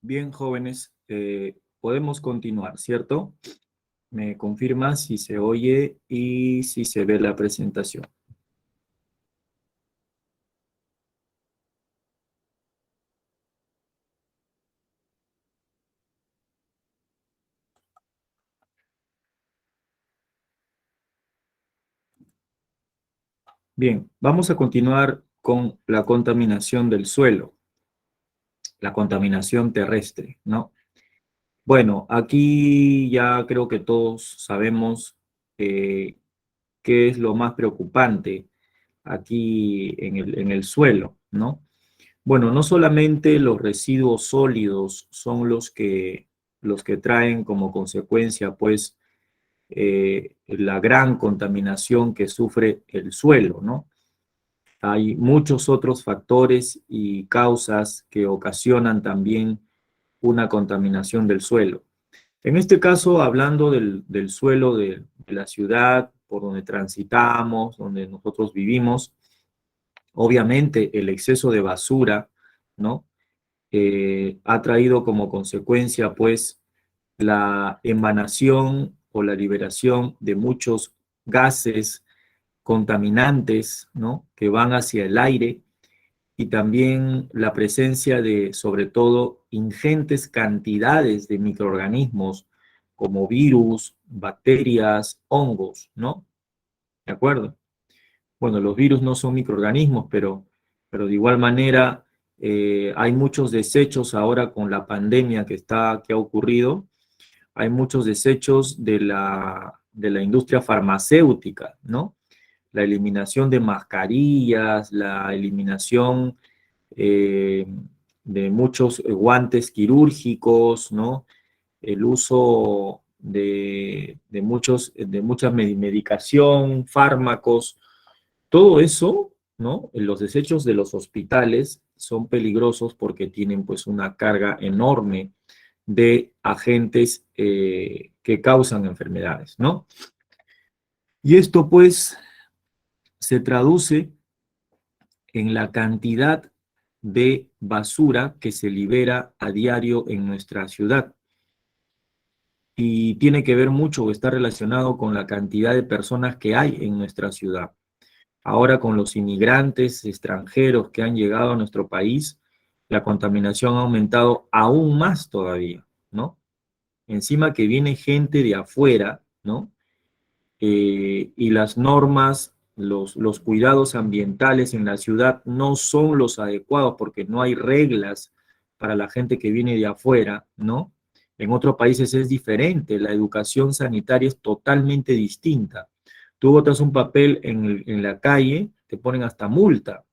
Bien, jóvenes, podemos continuar, ¿cierto? Me confirma si se oye y si se ve la presentación. Bien, vamos a continuar con la contaminación del suelo, la contaminación terrestre, ¿no? Bueno, aquí ya creo que todos sabemos eh, qué es lo más preocupante aquí en el suelo, ¿no? Bueno, no solamente los residuos sólidos son los que traen como consecuencia, pues, la gran contaminación que sufre el suelo, ¿no? Hay muchos otros factores y causas que ocasionan también una contaminación del suelo. En este caso, hablando del suelo de la ciudad por donde transitamos, donde nosotros vivimos, obviamente el exceso de basura, ¿no? Ha traído como consecuencia, pues, la emanación o la liberación de muchos gases contaminantes, ¿no? Que van hacia el aire y también la presencia de, sobre todo, ingentes cantidades de microorganismos como virus, bacterias, hongos, ¿no? ¿De acuerdo? Bueno, los virus no son microorganismos, pero de igual manera hay muchos desechos ahora con la pandemia que ha ocurrido. Hay muchos desechos de la industria farmacéutica, ¿no? La eliminación de mascarillas, la eliminación eh, de muchos guantes quirúrgicos, ¿no? El uso de mucha medicación, fármacos, todo eso, ¿no? Los desechos de los hospitales son peligrosos porque tienen pues una carga enorme de agentes que causan enfermedades, ¿no? Y esto pues se traduce en la cantidad de basura que se libera a diario en nuestra ciudad. Y tiene que ver mucho, está relacionado con la cantidad de personas que hay en nuestra ciudad. Ahora con los inmigrantes extranjeros que han llegado a nuestro país, la contaminación ha aumentado aún más todavía, ¿no? Encima que viene gente de afuera, ¿no? Y las normas, los cuidados ambientales en la ciudad no son los adecuados porque no hay reglas para la gente que viene de afuera, ¿no? En otros países es diferente, la educación sanitaria es totalmente distinta. Tú botas un papel en la calle, te ponen hasta multa.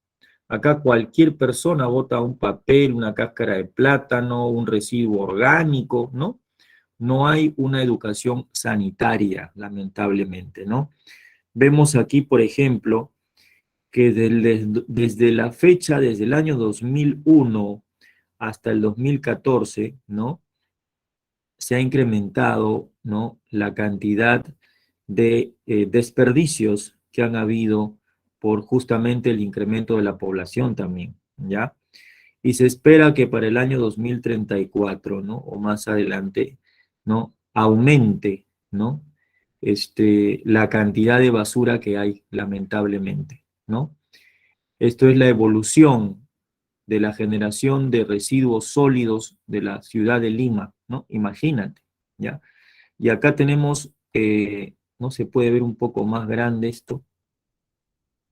Acá cualquier persona bota un papel, una cáscara de plátano, un residuo orgánico, ¿no? No hay una educación sanitaria, lamentablemente, ¿no? Vemos aquí, por ejemplo, que desde la fecha, desde el año 2001 hasta el 2014, ¿no? Se ha incrementado, ¿no? La cantidad de desperdicios que han habido por justamente el incremento de la población también, ¿ya? Y se espera que para el año 2034, ¿no? O más adelante, ¿no? Aumente, ¿no? La cantidad de basura que hay, lamentablemente, ¿no? Esto es la evolución de la generación de residuos sólidos de la ciudad de Lima, ¿no? Imagínate, ¿ya? Y acá tenemos, no se puede ver un poco más grande esto,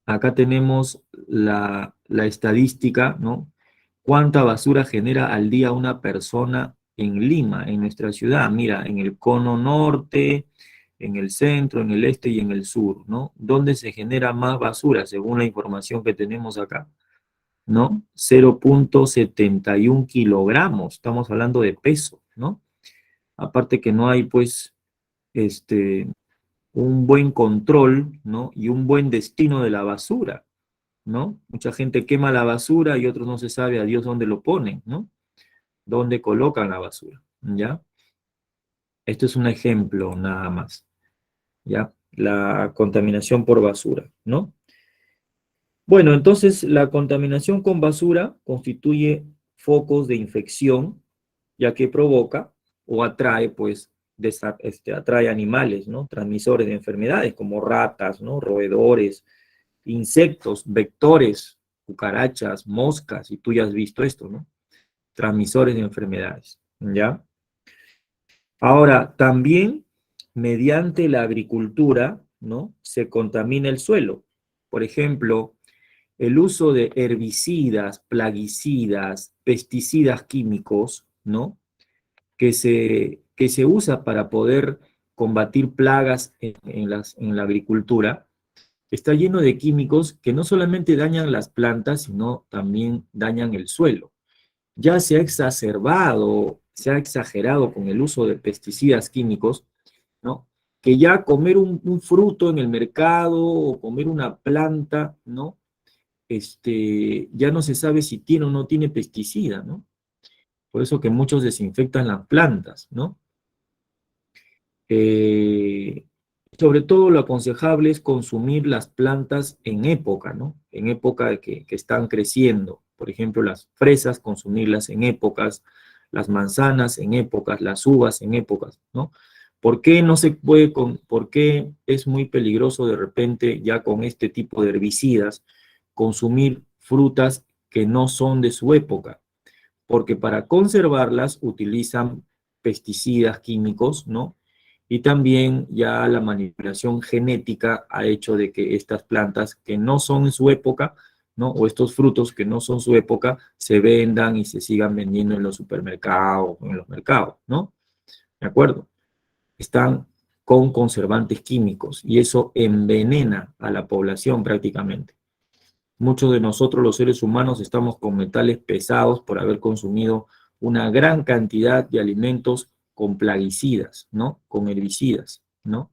acá tenemos la estadística, ¿no? ¿Cuánta basura genera al día una persona en Lima, en nuestra ciudad? Mira, en el cono norte, en el centro, en el este y en el sur, ¿no? ¿Dónde se genera más basura, según la información que tenemos acá? ¿No? 0,71 kilogramos, estamos hablando de peso, ¿no? Aparte que no hay, pues, este, un buen control, ¿no? Y un buen destino de la basura, ¿no? Mucha gente quema la basura y otros no se sabe a Dios dónde lo ponen, ¿no? Dónde colocan la basura, ¿ya? Esto es un ejemplo nada más, ¿ya? La contaminación por basura, ¿no? Bueno, entonces la contaminación con basura constituye focos de infección, ya que provoca o atrae, pues, atrae animales, ¿no? Transmisores de enfermedades como ratas, ¿no? Roedores, insectos, vectores, cucarachas, moscas, y tú ya has visto esto, ¿no? Transmisores de enfermedades, ¿ya? Ahora, también mediante la agricultura, ¿no? Se contamina el suelo. Por ejemplo, el uso de herbicidas, plaguicidas, pesticidas químicos, ¿no? Que se usa para poder combatir plagas en la agricultura, está lleno de químicos que no solamente dañan las plantas, sino también dañan el suelo. Ya se ha exacerbado, se ha exagerado con el uso de pesticidas químicos, ¿no? Que ya comer un fruto en el mercado o comer una planta, ¿no? Ya no se sabe si tiene o no tiene pesticida, ¿no? Por eso que muchos desinfectan las plantas, ¿no? Eh, Sobre todo lo aconsejable es consumir las plantas en época, ¿no? En época de que están creciendo. Por ejemplo, las fresas, consumirlas en épocas, las manzanas en épocas, las uvas en épocas, ¿no? ¿Por qué no se puede, por qué es muy peligroso de repente ya con este tipo de herbicidas consumir frutas que no son de su época? Porque para conservarlas utilizan pesticidas químicos, ¿no? Y también ya la manipulación genética ha hecho de que estas plantas que no son en su época, ¿no? O estos frutos que no son su época, se vendan y se sigan vendiendo en los supermercados, en los mercados, ¿no? ¿De acuerdo? Están con conservantes químicos y eso envenena a la población prácticamente. Muchos de nosotros, los seres humanos, estamos con metales pesados por haber consumido una gran cantidad de alimentos con plaguicidas, ¿no? Con herbicidas, ¿no?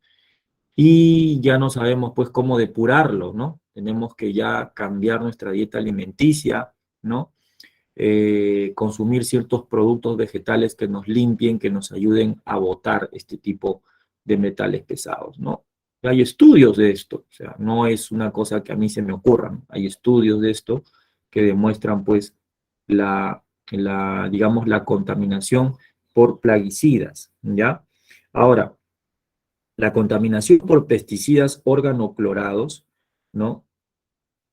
Y ya no sabemos, pues, cómo depurarlo, ¿no? Tenemos que ya cambiar nuestra dieta alimenticia, ¿no? Consumir ciertos productos vegetales que nos limpien, que nos ayuden a botar este tipo de metales pesados, ¿no? Hay estudios de esto, o sea, no es una cosa que a mí se me ocurra, ¿no? Hay estudios de esto que demuestran, pues, digamos, la contaminación por plaguicidas, ¿ya? Ahora, la contaminación por pesticidas organoclorados, ¿no?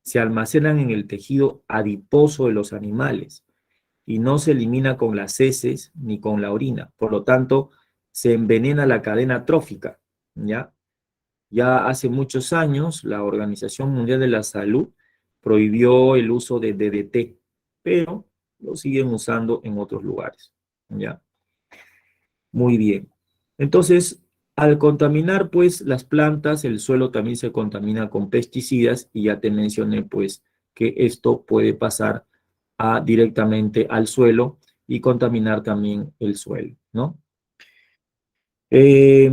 Se almacenan en el tejido adiposo de los animales y no se elimina con las heces ni con la orina. Por lo tanto, se envenena la cadena trófica, ¿ya? Ya hace muchos años, la Organización Mundial de la Salud prohibió el uso de DDT, pero lo siguen usando en otros lugares, ¿ya? Muy bien. Entonces, al contaminar, pues, las plantas, el suelo también se contamina con pesticidas y ya te mencioné, pues, que esto puede pasar directamente al suelo y contaminar también el suelo, ¿no? Eh,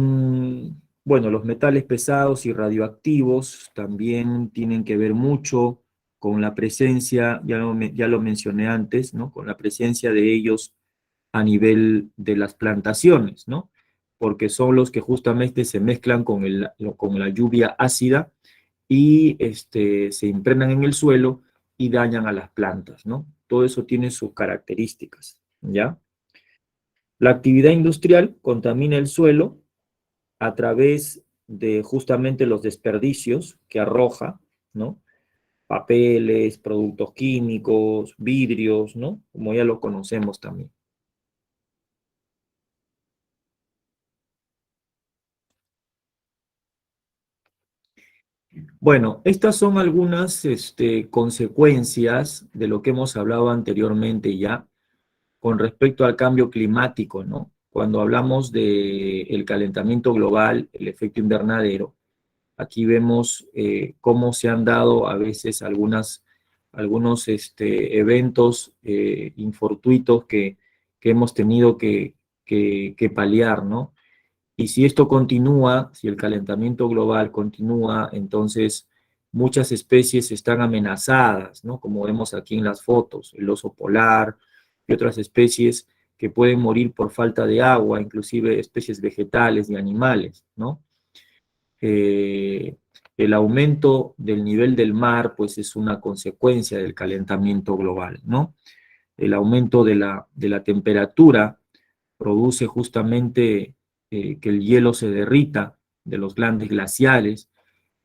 bueno, los metales pesados y radioactivos también tienen que ver mucho con la presencia, ya lo mencioné antes, ¿no? Con la presencia de ellos a nivel de las plantaciones, ¿no? Porque son los que justamente se mezclan con la lluvia ácida y se impregnan en el suelo y dañan a las plantas, ¿no? Todo eso tiene sus características, ¿ya? La actividad industrial contamina el suelo a través de justamente los desperdicios que arroja, ¿no? Papeles, productos químicos, vidrios, ¿no? Como ya lo conocemos también. Bueno, estas son algunas consecuencias de lo que hemos hablado anteriormente ya con respecto al cambio climático, ¿no? Cuando hablamos del calentamiento global, el efecto invernadero, aquí vemos cómo se han dado a veces algunos eventos infortuitos que hemos tenido que paliar, ¿no? Y si esto continúa, si el calentamiento global continúa, entonces muchas especies están amenazadas, ¿no? Como vemos aquí en las fotos, el oso polar y otras especies que pueden morir por falta de agua, inclusive especies vegetales y animales, ¿no? Eh, el aumento del nivel del mar, pues es una consecuencia del calentamiento global, ¿no? El aumento de la temperatura produce justamente que el hielo se derrita de los grandes glaciares,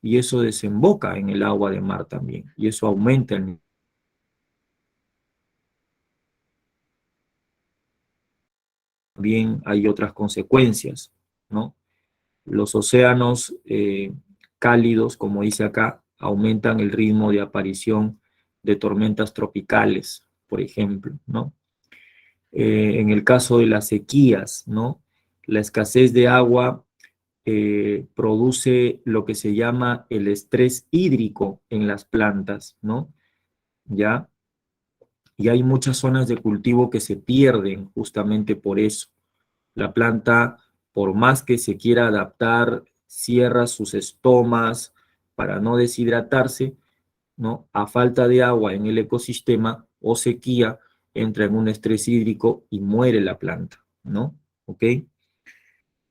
y eso desemboca en el agua de mar también, y eso aumenta el nivel. También hay otras consecuencias, ¿no? Los océanos cálidos, como dice acá, aumentan el ritmo de aparición de tormentas tropicales, por ejemplo, ¿no? En el caso de las sequías, ¿no? La escasez de agua produce lo que se llama el estrés hídrico en las plantas, ¿no? ¿Ya? Y hay muchas zonas de cultivo que se pierden justamente por eso. La planta, por más que se quiera adaptar, cierra sus estomas para no deshidratarse, ¿no? A falta de agua en el ecosistema o sequía, entra en un estrés hídrico y muere la planta, ¿no? ¿Ok?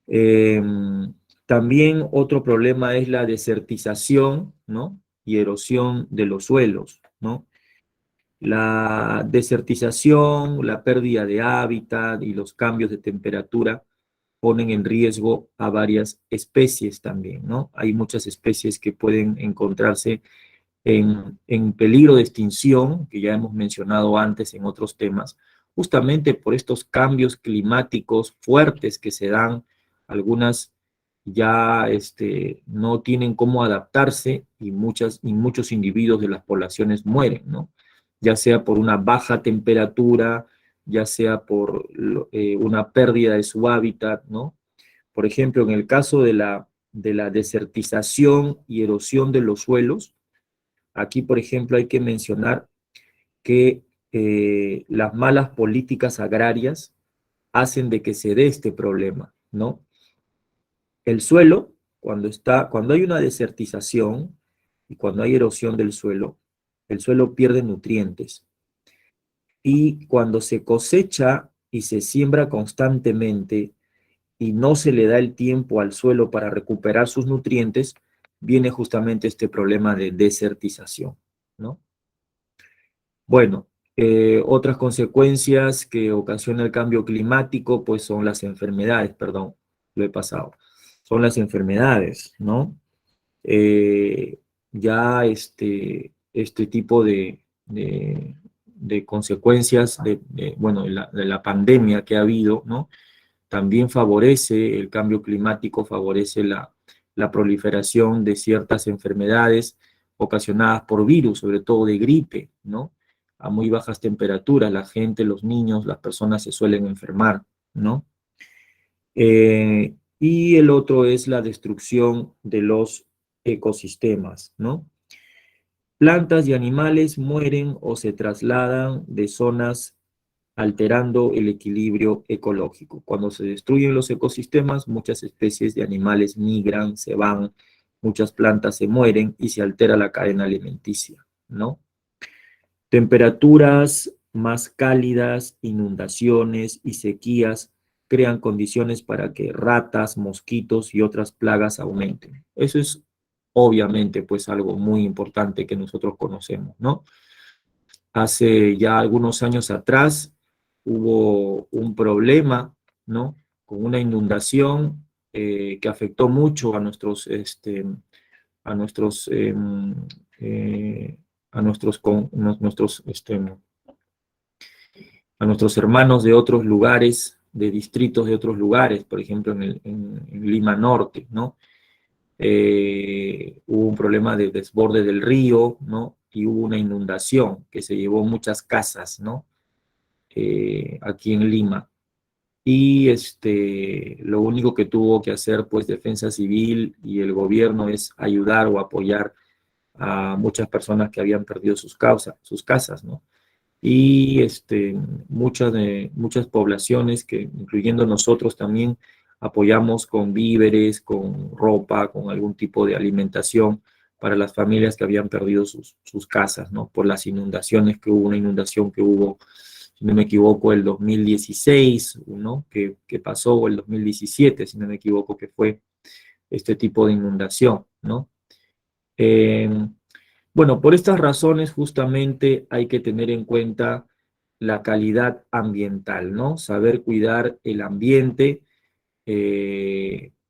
Eh, También otro problema es la desertización, ¿no? Y erosión de los suelos, ¿no? La desertización, la pérdida de hábitat y los cambios de temperatura ponen en riesgo a varias especies también, ¿no? Hay muchas especies que pueden encontrarse en peligro de extinción, que ya hemos mencionado antes en otros temas, justamente por estos cambios climáticos fuertes que se dan. Algunas ya no tienen cómo adaptarse, y muchos individuos de las poblaciones mueren, ¿no? Ya sea por una baja temperatura, ya sea por una pérdida de su hábitat, ¿no? Por ejemplo, en el caso de la desertización y erosión de los suelos, aquí, por ejemplo, hay que mencionar que las malas políticas agrarias hacen de que se dé este problema, ¿no? El suelo, cuando hay una desertización y cuando hay erosión del suelo, el suelo pierde nutrientes. Y cuando se cosecha y se siembra constantemente y no se le da el tiempo al suelo para recuperar sus nutrientes, viene justamente este problema de desertización, ¿no? Bueno, otras consecuencias que ocasiona el cambio climático, pues son las enfermedades, perdón, lo he pasado, son las enfermedades, ¿no? Eh, ya este tipo de consecuencias bueno, de la pandemia que ha habido, ¿no? También favorece el cambio climático, favorece la proliferación de ciertas enfermedades ocasionadas por virus, sobre todo de gripe, ¿no? A muy bajas temperaturas, la gente, los niños, las personas se suelen enfermar, ¿no? Y el otro es la destrucción de los ecosistemas, ¿no? Plantas y animales mueren o se trasladan de zonas alterando el equilibrio ecológico. Cuando se destruyen los ecosistemas, muchas especies de animales migran, se van, muchas plantas se mueren y se altera la cadena alimenticia, ¿no? Temperaturas más cálidas, inundaciones y sequías crean condiciones para que ratas, mosquitos y otras plagas aumenten. Eso es obviamente pues algo muy importante que nosotros conocemos, ¿no? Hace ya algunos años atrás hubo un problema, ¿no? Con una inundación que afectó mucho a nuestros, eh, a nuestros, a nuestros hermanos de otros lugares, de distritos de otros lugares, por ejemplo en Lima Norte, ¿no? Hubo un problema de desborde del río, ¿no? Y hubo una inundación que se llevó muchas casas, ¿no? Aquí en Lima. Y lo único que tuvo que hacer, pues, Defensa Civil y el gobierno es ayudar o apoyar a muchas personas que habían perdido sus casas, ¿no? Y muchas poblaciones, que incluyendo nosotros también, apoyamos con víveres, con ropa, con algún tipo de alimentación para las familias que habían perdido sus casas, ¿no? Por las inundaciones que hubo, una inundación que hubo, si no me equivoco, el 2016, ¿no? Que pasó, o el 2017, si no me equivoco, que fue este tipo de inundación, ¿no? Eh, bueno, por estas razones justamente hay que tener en cuenta la calidad ambiental, ¿no? Saber cuidar el ambiente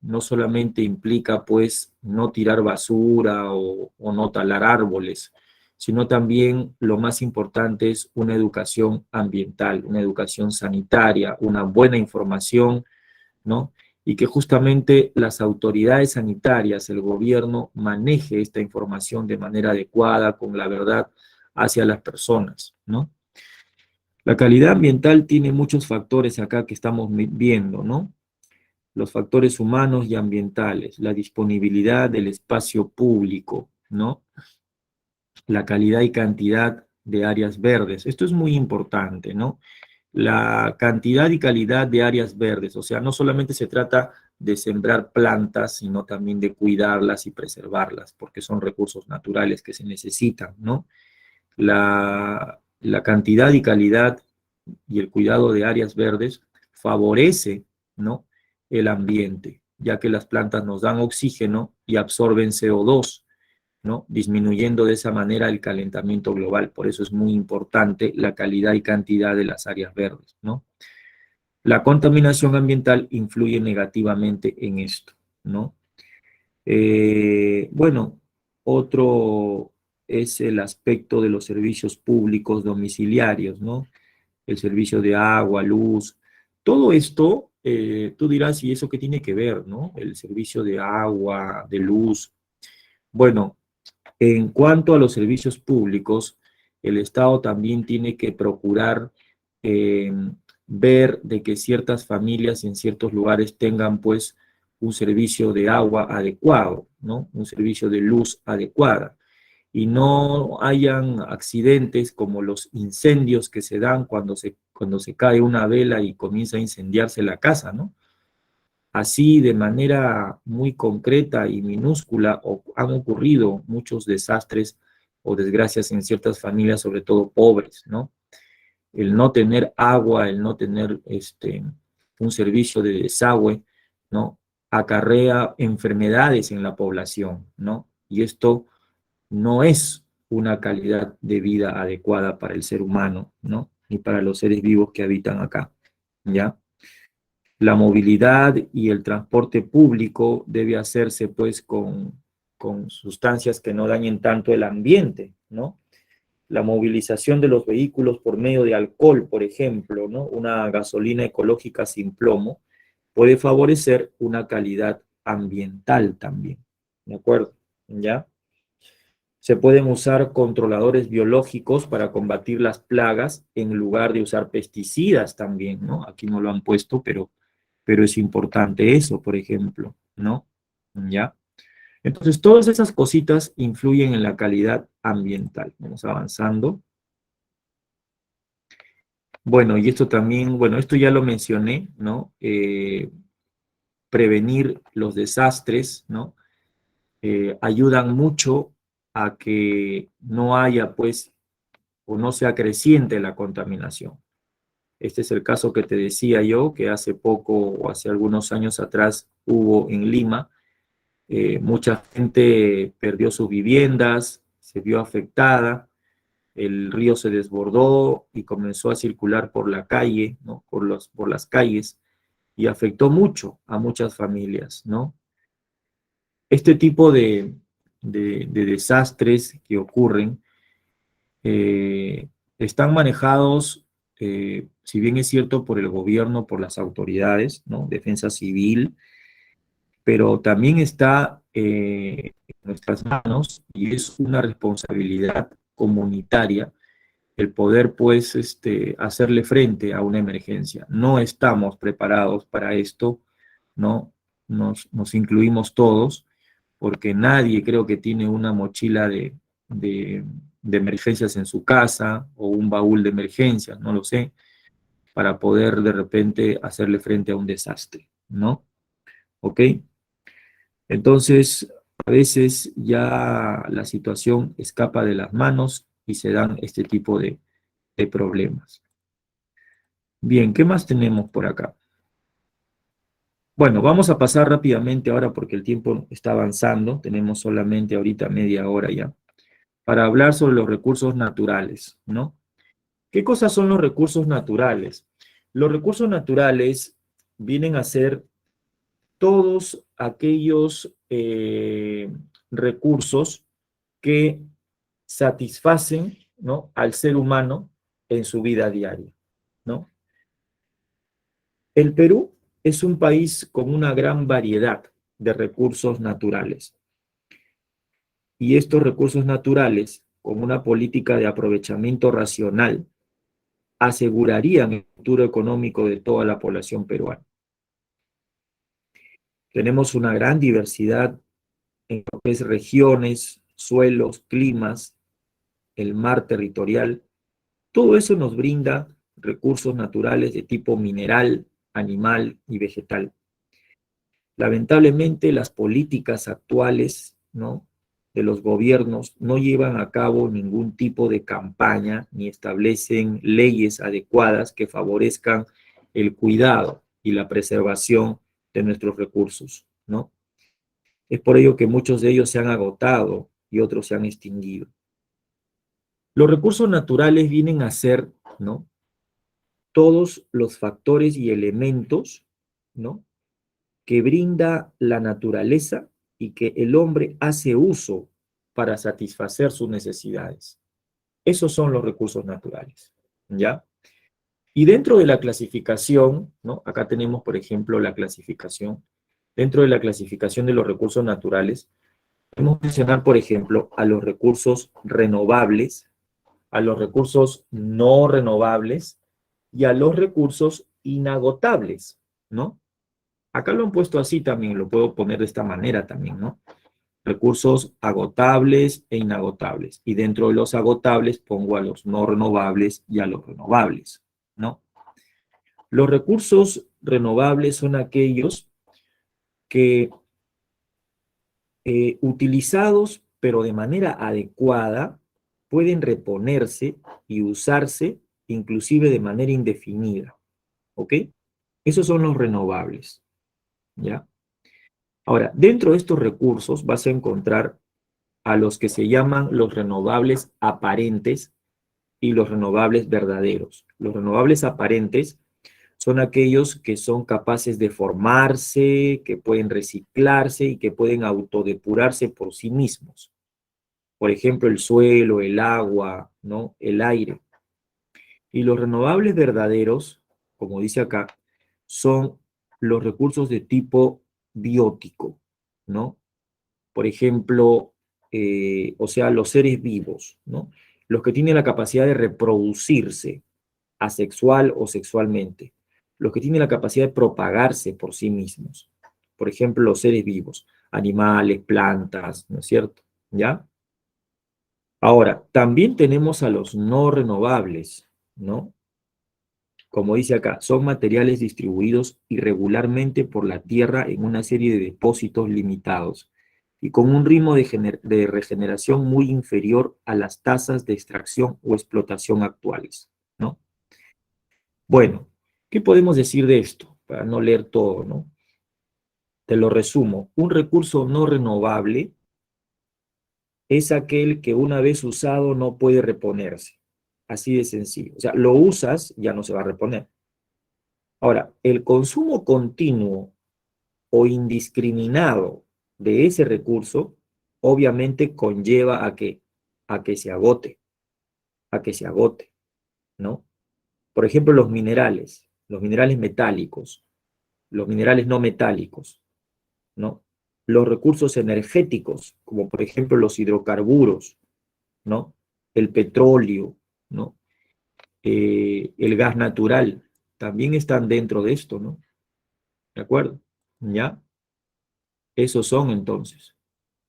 no solamente implica, pues, no tirar basura o no talar árboles, sino también lo más importante es una educación ambiental, una educación sanitaria, una buena información, ¿no? Y que justamente las autoridades sanitarias, el gobierno, maneje esta información de manera adecuada, con la verdad hacia las personas, ¿no? La calidad ambiental tiene muchos factores acá que estamos viendo, ¿no? Los factores humanos y ambientales, la disponibilidad del espacio público, ¿no? La calidad y cantidad de áreas verdes. Esto es muy importante, ¿no? La cantidad y calidad de áreas verdes, o sea, no solamente se trata de sembrar plantas, sino también de cuidarlas y preservarlas, porque son recursos naturales que se necesitan, ¿no? La cantidad y calidad y el cuidado de áreas verdes favorece, ¿no?, el ambiente, ya que las plantas nos dan oxígeno y absorben CO2, ¿no?, disminuyendo de esa manera el calentamiento global. Por eso es muy importante la calidad y cantidad de las áreas verdes, ¿no? La contaminación ambiental influye negativamente en esto, ¿no? Bueno, otro es el aspecto de los servicios públicos domiciliarios, ¿no? El servicio de agua, luz, todo esto, tú dirás, ¿y eso qué tiene que ver, no? El servicio de agua, de luz. Bueno, en cuanto a los servicios públicos, el Estado también tiene que procurar eh, ver de que ciertas familias en ciertos lugares tengan pues un servicio de agua adecuado, ¿no? Un servicio de luz adecuada y no hayan accidentes como los incendios que se dan cuando se cae una vela y comienza a incendiarse la casa, ¿no? Así, de manera muy concreta y minúscula, han ocurrido muchos desastres o desgracias en ciertas familias, sobre todo pobres, ¿no? El no tener agua, el no tener un servicio de desagüe, ¿no? Acarrea enfermedades en la población, ¿no? Y esto no es una calidad de vida adecuada para el ser humano, ¿no? Ni para los seres vivos que habitan acá, ¿ya? La movilidad y el transporte público debe hacerse pues con sustancias que no dañen tanto el ambiente, ¿no? La movilización de los vehículos por medio de alcohol, por ejemplo, ¿no? Una gasolina ecológica sin plomo puede favorecer una calidad ambiental también, ¿de acuerdo? ¿Ya? Se pueden usar controladores biológicos para combatir las plagas en lugar de usar pesticidas también, ¿no? Aquí no lo han puesto, pero es importante eso, por ejemplo, ¿no? ¿Ya? Entonces, todas esas cositas influyen en la calidad ambiental. Vamos avanzando. Bueno, y esto también, bueno, esto ya lo mencioné, ¿no? Prevenir los desastres, ¿no? Ayudan mucho a que no haya, pues, o no sea creciente la contaminación. Este es el caso que te decía yo, que hace poco o hace algunos años atrás hubo en Lima. Mucha gente perdió sus viviendas, se vio afectada, el río se desbordó y comenzó a circular por la calle, ¿no? Por las calles, y afectó mucho a muchas familias, ¿no? Este tipo de desastres que ocurren eh, están manejados, si bien es cierto, por el gobierno, por las autoridades, ¿no? Defensa civil, pero también está en nuestras manos y es una responsabilidad comunitaria el poder, pues, hacerle frente a una emergencia. No estamos preparados para esto, ¿no? Nos incluimos todos, porque nadie creo que tiene una mochila de, de emergencias en su casa o un baúl de emergencias, no lo sé, para poder de repente hacerle frente a un desastre, ¿no? ¿Ok? Entonces, a veces ya la situación escapa de las manos y se dan este tipo de problemas. Bien, ¿qué más tenemos por acá? Bueno, vamos a pasar rápidamente ahora porque el tiempo está avanzando. Tenemos solamente ahorita media hora ya para hablar sobre los recursos naturales, ¿no? ¿Qué cosas son los recursos naturales? Los recursos naturales vienen a ser todos aquellos recursos que satisfacen, ¿no?, al ser humano en su vida diaria, ¿no? El Perú es un país con una gran variedad de recursos naturales y estos recursos naturales, con una política de aprovechamiento racional, asegurarían el futuro económico de toda la población peruana. Tenemos una gran diversidad en lo que es regiones, suelos, climas, el mar territorial. Todo eso nos brinda recursos naturales de tipo mineral, animal y vegetal. Lamentablemente, las políticas actuales, ¿no?, de los gobiernos no llevan a cabo ningún tipo de campaña ni establecen leyes adecuadas que favorezcan el cuidado y la preservación de nuestros recursos, ¿no? Es por ello que muchos de ellos se han agotado y otros se han extinguido. Los recursos naturales vienen a ser, ¿no?, todos los factores y elementos, ¿no?, que brinda la naturaleza y que el hombre hace uso para satisfacer sus necesidades. Esos son los recursos naturales, ¿ya? Y dentro de la clasificación, ¿no?, acá tenemos, por ejemplo, la clasificación. Dentro de la clasificación de los recursos naturales, podemos mencionar, por ejemplo, a los recursos renovables, a los recursos no renovables y a los recursos inagotables, ¿no? Acá lo han puesto así también, lo puedo poner de esta manera también, ¿no? Recursos agotables e inagotables. Y dentro de los agotables pongo a los no renovables y a los renovables, ¿no? Los recursos renovables son aquellos que utilizados, pero de manera adecuada, pueden reponerse y usarse inclusive de manera indefinida, ¿ok? Esos son los renovables, ¿ya? Ahora, dentro de estos recursos vas a encontrar a los que se llaman los renovables aparentes y los renovables verdaderos. Los renovables aparentes son aquellos que son capaces de formarse, que pueden reciclarse y que pueden autodepurarse por sí mismos. Por ejemplo, el suelo, el agua, ¿no?, el aire. Y los renovables verdaderos, como dice acá, son los recursos de tipo biótico, ¿no? Por ejemplo, o sea, los seres vivos, ¿no? Los que tienen la capacidad de reproducirse asexual o sexualmente, los que tienen la capacidad de propagarse por sí mismos. Por ejemplo, los seres vivos, animales, plantas, ¿no es cierto? ¿Ya? Ahora, también tenemos a los no renovables, ¿no? Como dice acá, son materiales distribuidos irregularmente por la Tierra en una serie de depósitos limitados y con un ritmo de regeneración muy inferior a las tasas de extracción o explotación actuales, ¿no? Bueno, ¿qué podemos decir de esto? Para no leer todo, ¿no? Te lo resumo. Un recurso no renovable es aquel que una vez usado no puede reponerse. Así de sencillo. O sea, lo usas, ya no se va a reponer. Ahora, el consumo continuo o indiscriminado de ese recurso, obviamente conlleva a que se agote, ¿no? Por ejemplo, los minerales metálicos, los minerales no metálicos, ¿no? Los recursos energéticos, como por ejemplo los hidrocarburos, ¿no? El petróleo, ¿no? El gas natural, también están dentro de esto, ¿no? ¿De acuerdo? ¿Ya? Esos son entonces,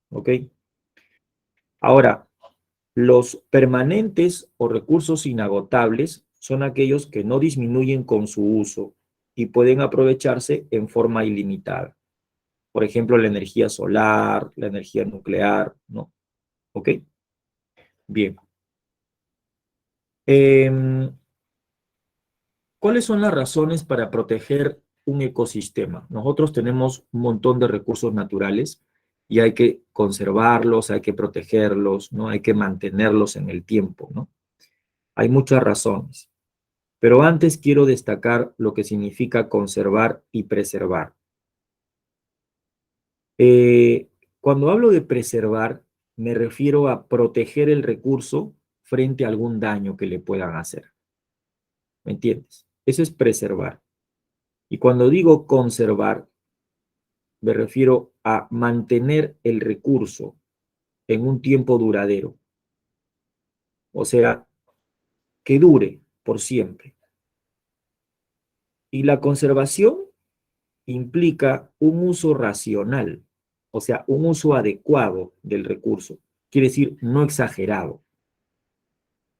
¿ok? Ahora, los permanentes o recursos inagotables son aquellos que no disminuyen con su uso y pueden aprovecharse en forma ilimitada. Por ejemplo, la energía solar, la energía nuclear, ¿no? ¿Ok? Bien. ¿Cuáles son las razones para proteger un ecosistema? Nosotros tenemos un montón de recursos naturales y hay que conservarlos, hay que protegerlos, ¿no? Hay que mantenerlos en el tiempo, ¿no? Hay muchas razones, pero antes quiero destacar lo que significa conservar y preservar. Eh, Cuando hablo de preservar, me refiero a proteger el recurso frente a algún daño que le puedan hacer. ¿Me entiendes? Eso es preservar. Y cuando digo conservar, me refiero a mantener el recurso en un tiempo duradero. O sea, que dure por siempre. Y la conservación implica un uso racional, o sea, un uso adecuado del recurso. Quiere decir, no exagerado.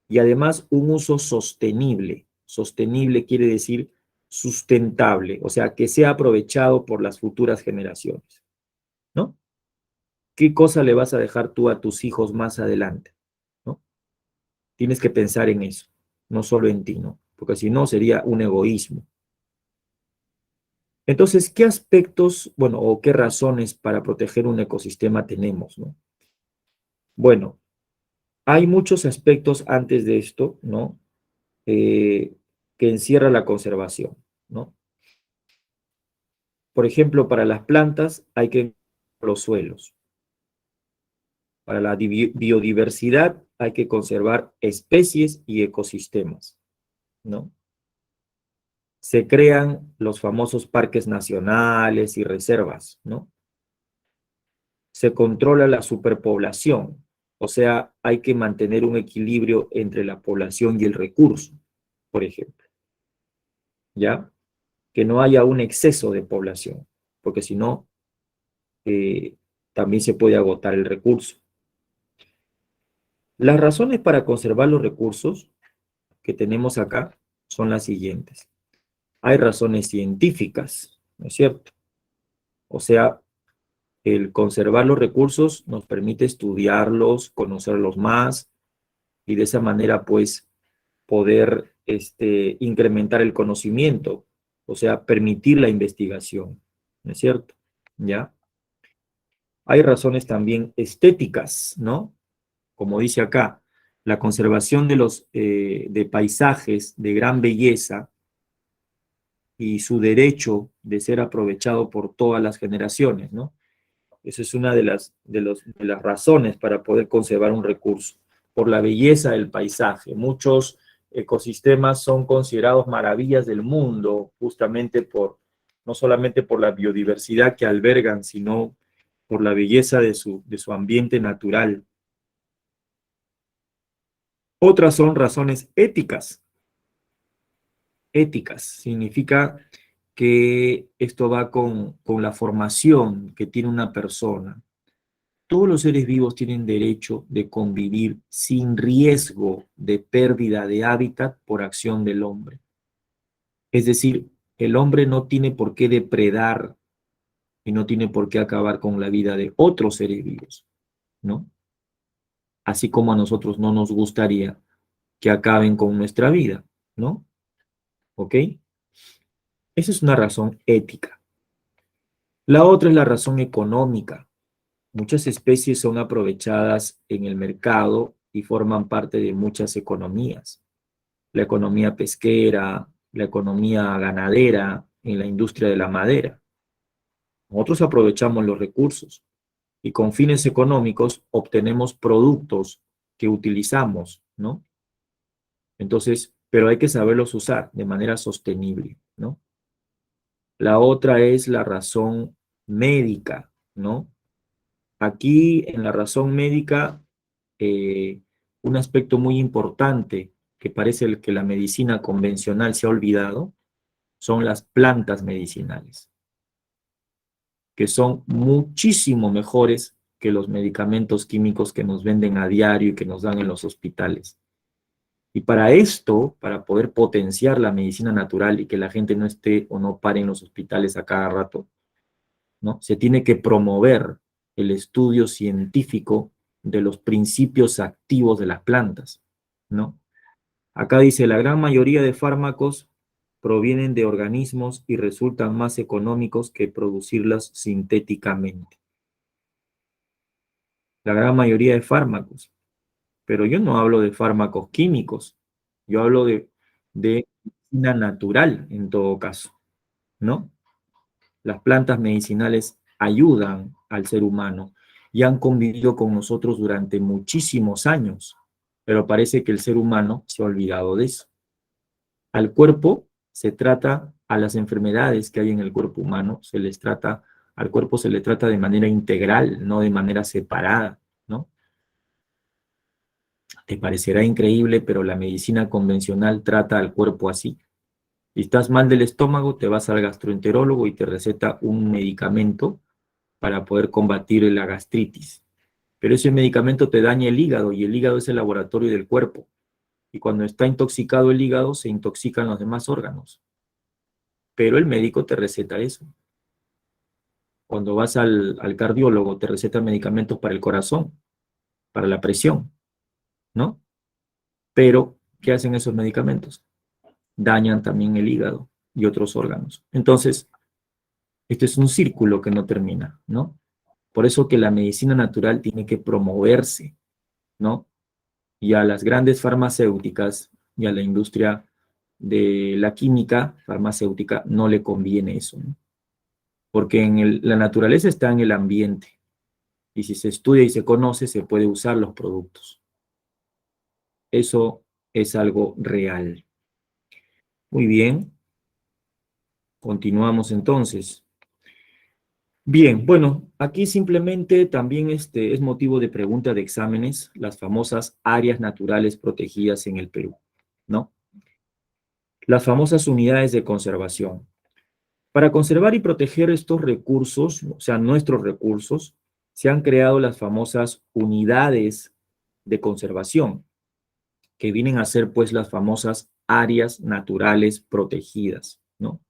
Y además un uso sostenible. Sostenible quiere decir sustentable, o sea, que sea aprovechado por las futuras generaciones, ¿no? ¿Qué cosa le vas a dejar tú a tus hijos más adelante? ¿No? Tienes que pensar en eso, no solo en ti, ¿no? Porque si no sería un egoísmo. Entonces, ¿qué aspectos, bueno, o qué razones para proteger un ecosistema tenemos, ¿no? Bueno, hay muchos aspectos antes de esto, ¿no? Que encierra la conservación, ¿no? Por ejemplo, para las plantas hay que los suelos. Para la biodiversidad hay que conservar especies y ecosistemas, ¿no? Se crean los famosos parques nacionales y reservas, ¿no? Se controla la superpoblación, o sea, hay que mantener un equilibrio entre la población y el recurso, por ejemplo, ¿ya? Que no haya un exceso de población, porque si no, eh, también se puede agotar el recurso. Las razones para conservar los recursos que tenemos acá son las siguientes. Hay razones científicas, ¿no es cierto? O sea, el conservar los recursos nos permite estudiarlos, conocerlos más y de esa manera, pues, poder incrementar el conocimiento, o sea, permitir la investigación, ¿no es cierto? ¿Ya? Hay razones también estéticas, ¿no? Como dice acá, la conservación de los de paisajes de gran belleza y su derecho de ser aprovechado por todas las generaciones, ¿no? Esa es una de las razones para poder conservar un recurso, por la belleza del paisaje. Muchos ecosistemas son considerados maravillas del mundo, justamente no solamente por la biodiversidad que albergan, sino por la belleza de su ambiente natural. Otras son razones éticas. Éticas significa que esto va con la formación que tiene una persona. Todos los seres vivos tienen derecho de convivir sin riesgo de pérdida de hábitat por acción del hombre. Es decir, el hombre no tiene por qué depredar y no tiene por qué acabar con la vida de otros seres vivos, ¿no? Así como a nosotros no nos gustaría que acaben con nuestra vida, ¿no? ¿Ok? Esa es una razón ética. La otra es la razón económica. Muchas especies son aprovechadas en el mercado y forman parte de muchas economías. La economía pesquera, la economía ganadera, en la industria de la madera. Nosotros aprovechamos los recursos y con fines económicos obtenemos productos que utilizamos, ¿no? Entonces, pero hay que saberlos usar de manera sostenible, ¿no? La otra es la razón médica, ¿no? Aquí en la razón médica, eh, un aspecto muy importante que parece que la medicina convencional se ha olvidado, son las plantas medicinales, que son muchísimo mejores que los medicamentos químicos que nos venden a diario y que nos dan en los hospitales. Y para esto, para poder potenciar la medicina natural y que la gente no esté o no pare en los hospitales a cada rato, ¿no? Se tiene que promover el estudio científico de los principios activos de las plantas, ¿no? Acá dice, la gran mayoría de fármacos provienen de organismos y resultan más económicos que producirlas sintéticamente. La gran mayoría de fármacos, pero yo no hablo de fármacos químicos, Yo hablo de medicina natural en todo caso, ¿no? Las plantas medicinales ayudan al ser humano y han convivido con nosotros durante muchísimos años, pero parece que el ser humano se ha olvidado de eso. Al cuerpo se trata, a las enfermedades que hay en el cuerpo humano, se les trata, al cuerpo se le trata de manera integral, no de manera separada, ¿no? Te parecerá increíble, pero la medicina convencional trata al cuerpo así. Si estás mal del estómago, te vas al gastroenterólogo y te receta un medicamento para poder combatir la gastritis. Pero ese medicamento te daña el hígado y el hígado es el laboratorio del cuerpo. Y cuando está intoxicado el hígado, se intoxican los demás órganos. Pero el médico te receta eso. Cuando vas al cardiólogo, te receta medicamentos para el corazón, para la presión, ¿no? Pero, ¿qué hacen esos medicamentos? Dañan también el hígado y otros órganos. Entonces, este es un círculo que no termina, ¿no? Por eso que la medicina natural tiene que promoverse, ¿no? Y a las grandes farmacéuticas y a la industria de la química farmacéutica no le conviene eso, ¿no? Porque la naturaleza está en el ambiente y si se estudia y se conoce, se puede usar los productos. Eso es algo real. Muy bien, continuamos entonces. Bien, bueno, aquí simplemente también es motivo de pregunta de exámenes las famosas áreas naturales protegidas en el Perú, ¿no? Las famosas unidades de conservación. Para conservar y proteger estos recursos, o sea, nuestros recursos, se han creado las famosas unidades de conservación, que vienen a ser pues las famosas áreas naturales protegidas, ¿no?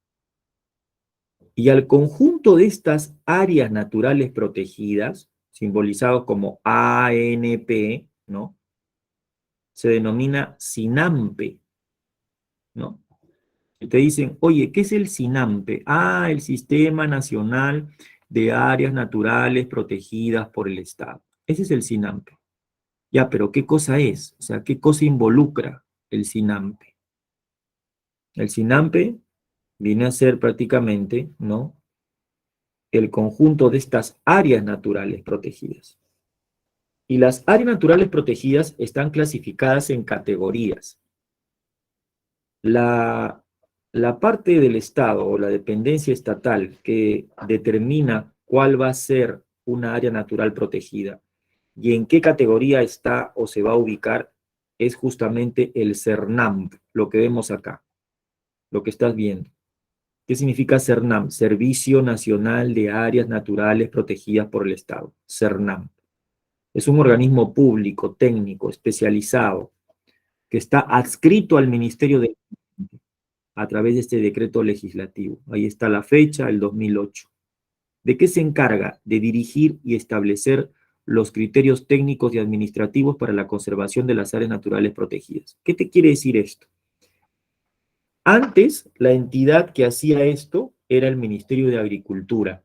Y al conjunto de estas áreas naturales protegidas, simbolizados como ANP, ¿no? Se denomina SINAMPE, ¿no? Y te dicen, oye, ¿qué es el SINAMPE? Ah, el Sistema Nacional de Áreas Naturales Protegidas por el Estado. Ese es el SINAMPE. Ya, pero ¿qué cosa es? O sea, ¿qué cosa involucra el SINAMPE? El SINAMPE viene a ser prácticamente, ¿no? El conjunto de estas áreas naturales protegidas. Y las áreas naturales protegidas están clasificadas en categorías. La, la parte del Estado o la dependencia estatal que determina cuál va a ser una área natural protegida y en qué categoría está o se va a ubicar es justamente el CERNAM, lo que vemos acá, lo que estás viendo. ¿Qué significa CERNAM? Servicio Nacional de Áreas Naturales Protegidas por el Estado, CERNAM. Es un organismo público, técnico, especializado, que está adscrito al Ministerio de a través de este decreto legislativo. Ahí está la fecha, el 2008. ¿De qué se encarga? De dirigir y establecer los criterios técnicos y administrativos para la conservación de las áreas naturales protegidas. ¿Qué te quiere decir esto? Antes, la entidad que hacía esto era el Ministerio de Agricultura,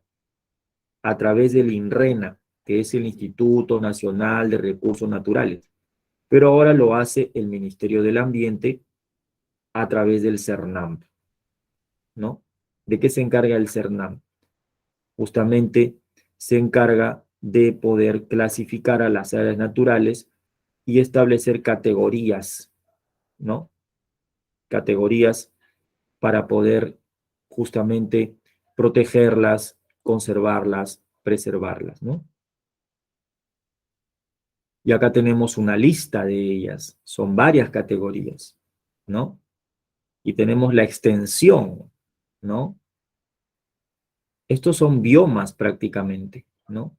a través del INRENA, que es el Instituto Nacional de Recursos Naturales. Pero ahora lo hace el Ministerio del Ambiente a través del CERNAM, ¿no? ¿De qué se encarga el CERNAM? Justamente se encarga de poder clasificar a las áreas naturales y establecer categorías, ¿no? Categorías para poder justamente protegerlas, conservarlas, preservarlas, ¿no? Y acá tenemos una lista de ellas, son varias categorías, ¿no? Y tenemos la extensión, ¿no? Estos son biomas prácticamente, ¿no?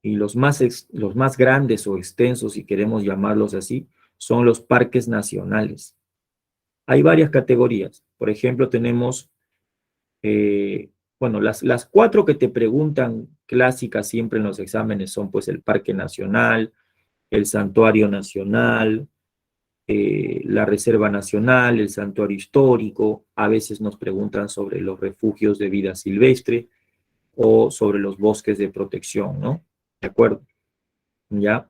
Y los más grandes o extensos, si queremos llamarlos así, son los parques nacionales. Hay varias categorías. Por ejemplo, tenemos, bueno, las cuatro que te preguntan clásicas siempre en los exámenes son pues el Parque Nacional, el Santuario Nacional, la Reserva Nacional, el Santuario Histórico. A veces nos preguntan sobre los refugios de vida silvestre o sobre los bosques de protección, ¿no? ¿De acuerdo? ¿Ya?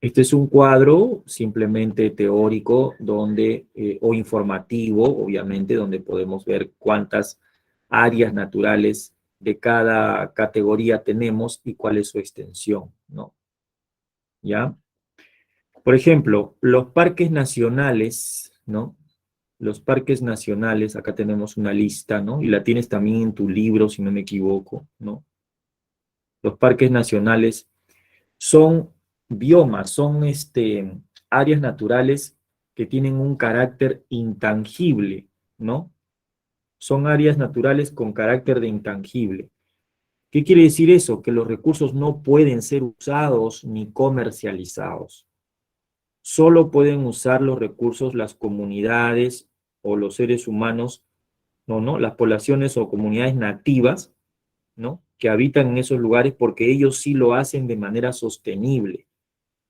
Este es un cuadro simplemente teórico donde, o informativo, obviamente, donde podemos ver cuántas áreas naturales de cada categoría tenemos y cuál es su extensión, ¿no? ¿Ya? Por ejemplo, los parques nacionales, ¿no? Los parques nacionales, acá tenemos una lista, ¿no? Y la tienes también en tu libro, si no me equivoco, ¿no? Los parques nacionales son biomas, son áreas naturales que tienen un carácter intangible, ¿no? Son áreas naturales con carácter de intangible. ¿Qué quiere decir eso? Que los recursos no pueden ser usados ni comercializados. Solo pueden usar los recursos las comunidades o los seres humanos, no, las poblaciones o comunidades nativas, ¿no? Que habitan en esos lugares porque ellos sí lo hacen de manera sostenible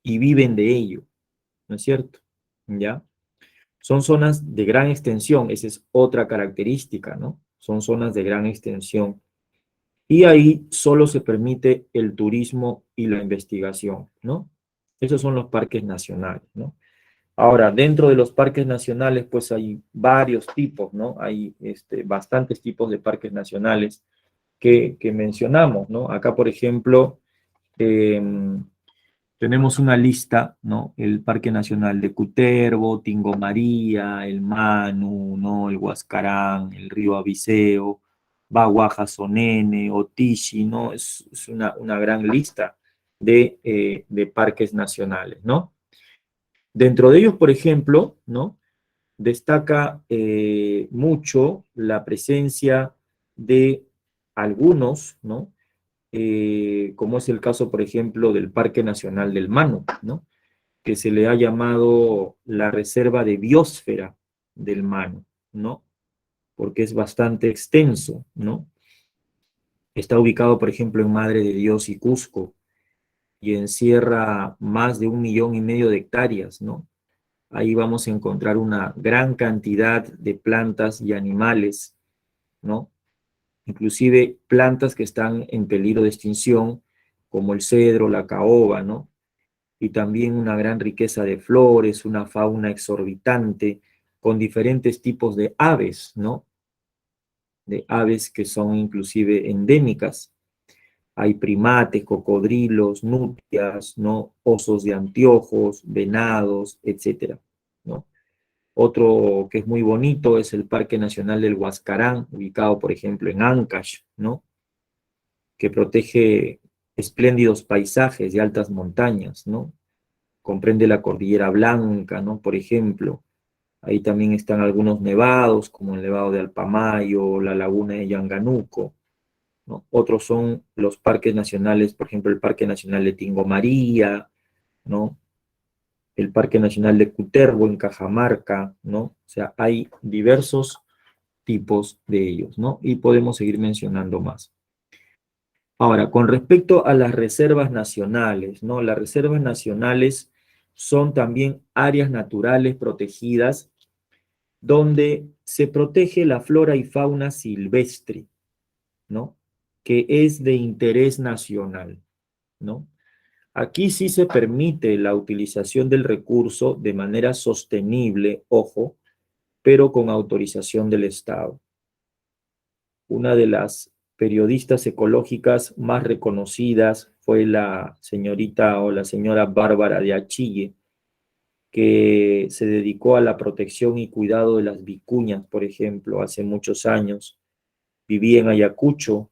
y viven de ello, ¿no es cierto? ¿Ya? Son zonas de gran extensión, esa es otra característica, ¿no? Son zonas de gran extensión. Y ahí solo se permite el turismo y la investigación, ¿no? Esos son los parques nacionales, ¿no? Ahora, dentro de los parques nacionales, pues hay varios tipos, ¿no? Hay bastantes tipos de parques nacionales que mencionamos, ¿no? Acá, por ejemplo, eh, tenemos una lista, ¿no? El Parque Nacional de Cutervo, Tingo María, el Manu, ¿no? El Huascarán, el río Abiseo, Baguaja Sonene, Otishi, ¿no? Es una gran lista de parques nacionales, ¿no? Dentro de ellos, por ejemplo, ¿no? Destaca mucho la presencia de algunos, ¿no? Como es el caso, por ejemplo, del Parque Nacional del Manu, ¿no? Que se le ha llamado la Reserva de Biosfera del Manu, ¿no? Porque es bastante extenso, ¿no? Está ubicado, por ejemplo, en Madre de Dios y Cusco, y encierra más de 1,5 millones de hectáreas, ¿no? Ahí vamos a encontrar una gran cantidad de plantas y animales, ¿no? Inclusive plantas que están en peligro de extinción, como el cedro, la caoba, ¿no? Y también una gran riqueza de flores, una fauna exorbitante, con diferentes tipos de aves, ¿no? De aves que son inclusive endémicas. Hay primates, cocodrilos, nutrias, ¿no? Osos de anteojos, venados, etcétera, ¿no? Otro que es muy bonito es el Parque Nacional del Huascarán, ubicado, por ejemplo, en Ancash, ¿no? Que protege espléndidos paisajes de altas montañas, ¿no? Comprende la Cordillera Blanca, ¿no? Por ejemplo, ahí también están algunos nevados, como el Nevado de Alpamayo, la Laguna de Yanganuco, ¿no? Otros son los parques nacionales, por ejemplo, el Parque Nacional de Tingo María, ¿no? El Parque Nacional de Cutervo en Cajamarca, ¿no? O sea, hay diversos tipos de ellos, ¿no? Y podemos seguir mencionando más. Ahora, con respecto a las reservas nacionales, ¿no? Las reservas nacionales son también áreas naturales protegidas donde se protege la flora y fauna silvestre, ¿no? Que es de interés nacional, ¿no? Aquí sí se permite la utilización del recurso de manera sostenible, ojo, pero con autorización del Estado. Una de las periodistas ecológicas más reconocidas fue la señorita o la señora Bárbara de Achille, que se dedicó a la protección y cuidado de las vicuñas, por ejemplo, hace muchos años. Vivía en Ayacucho,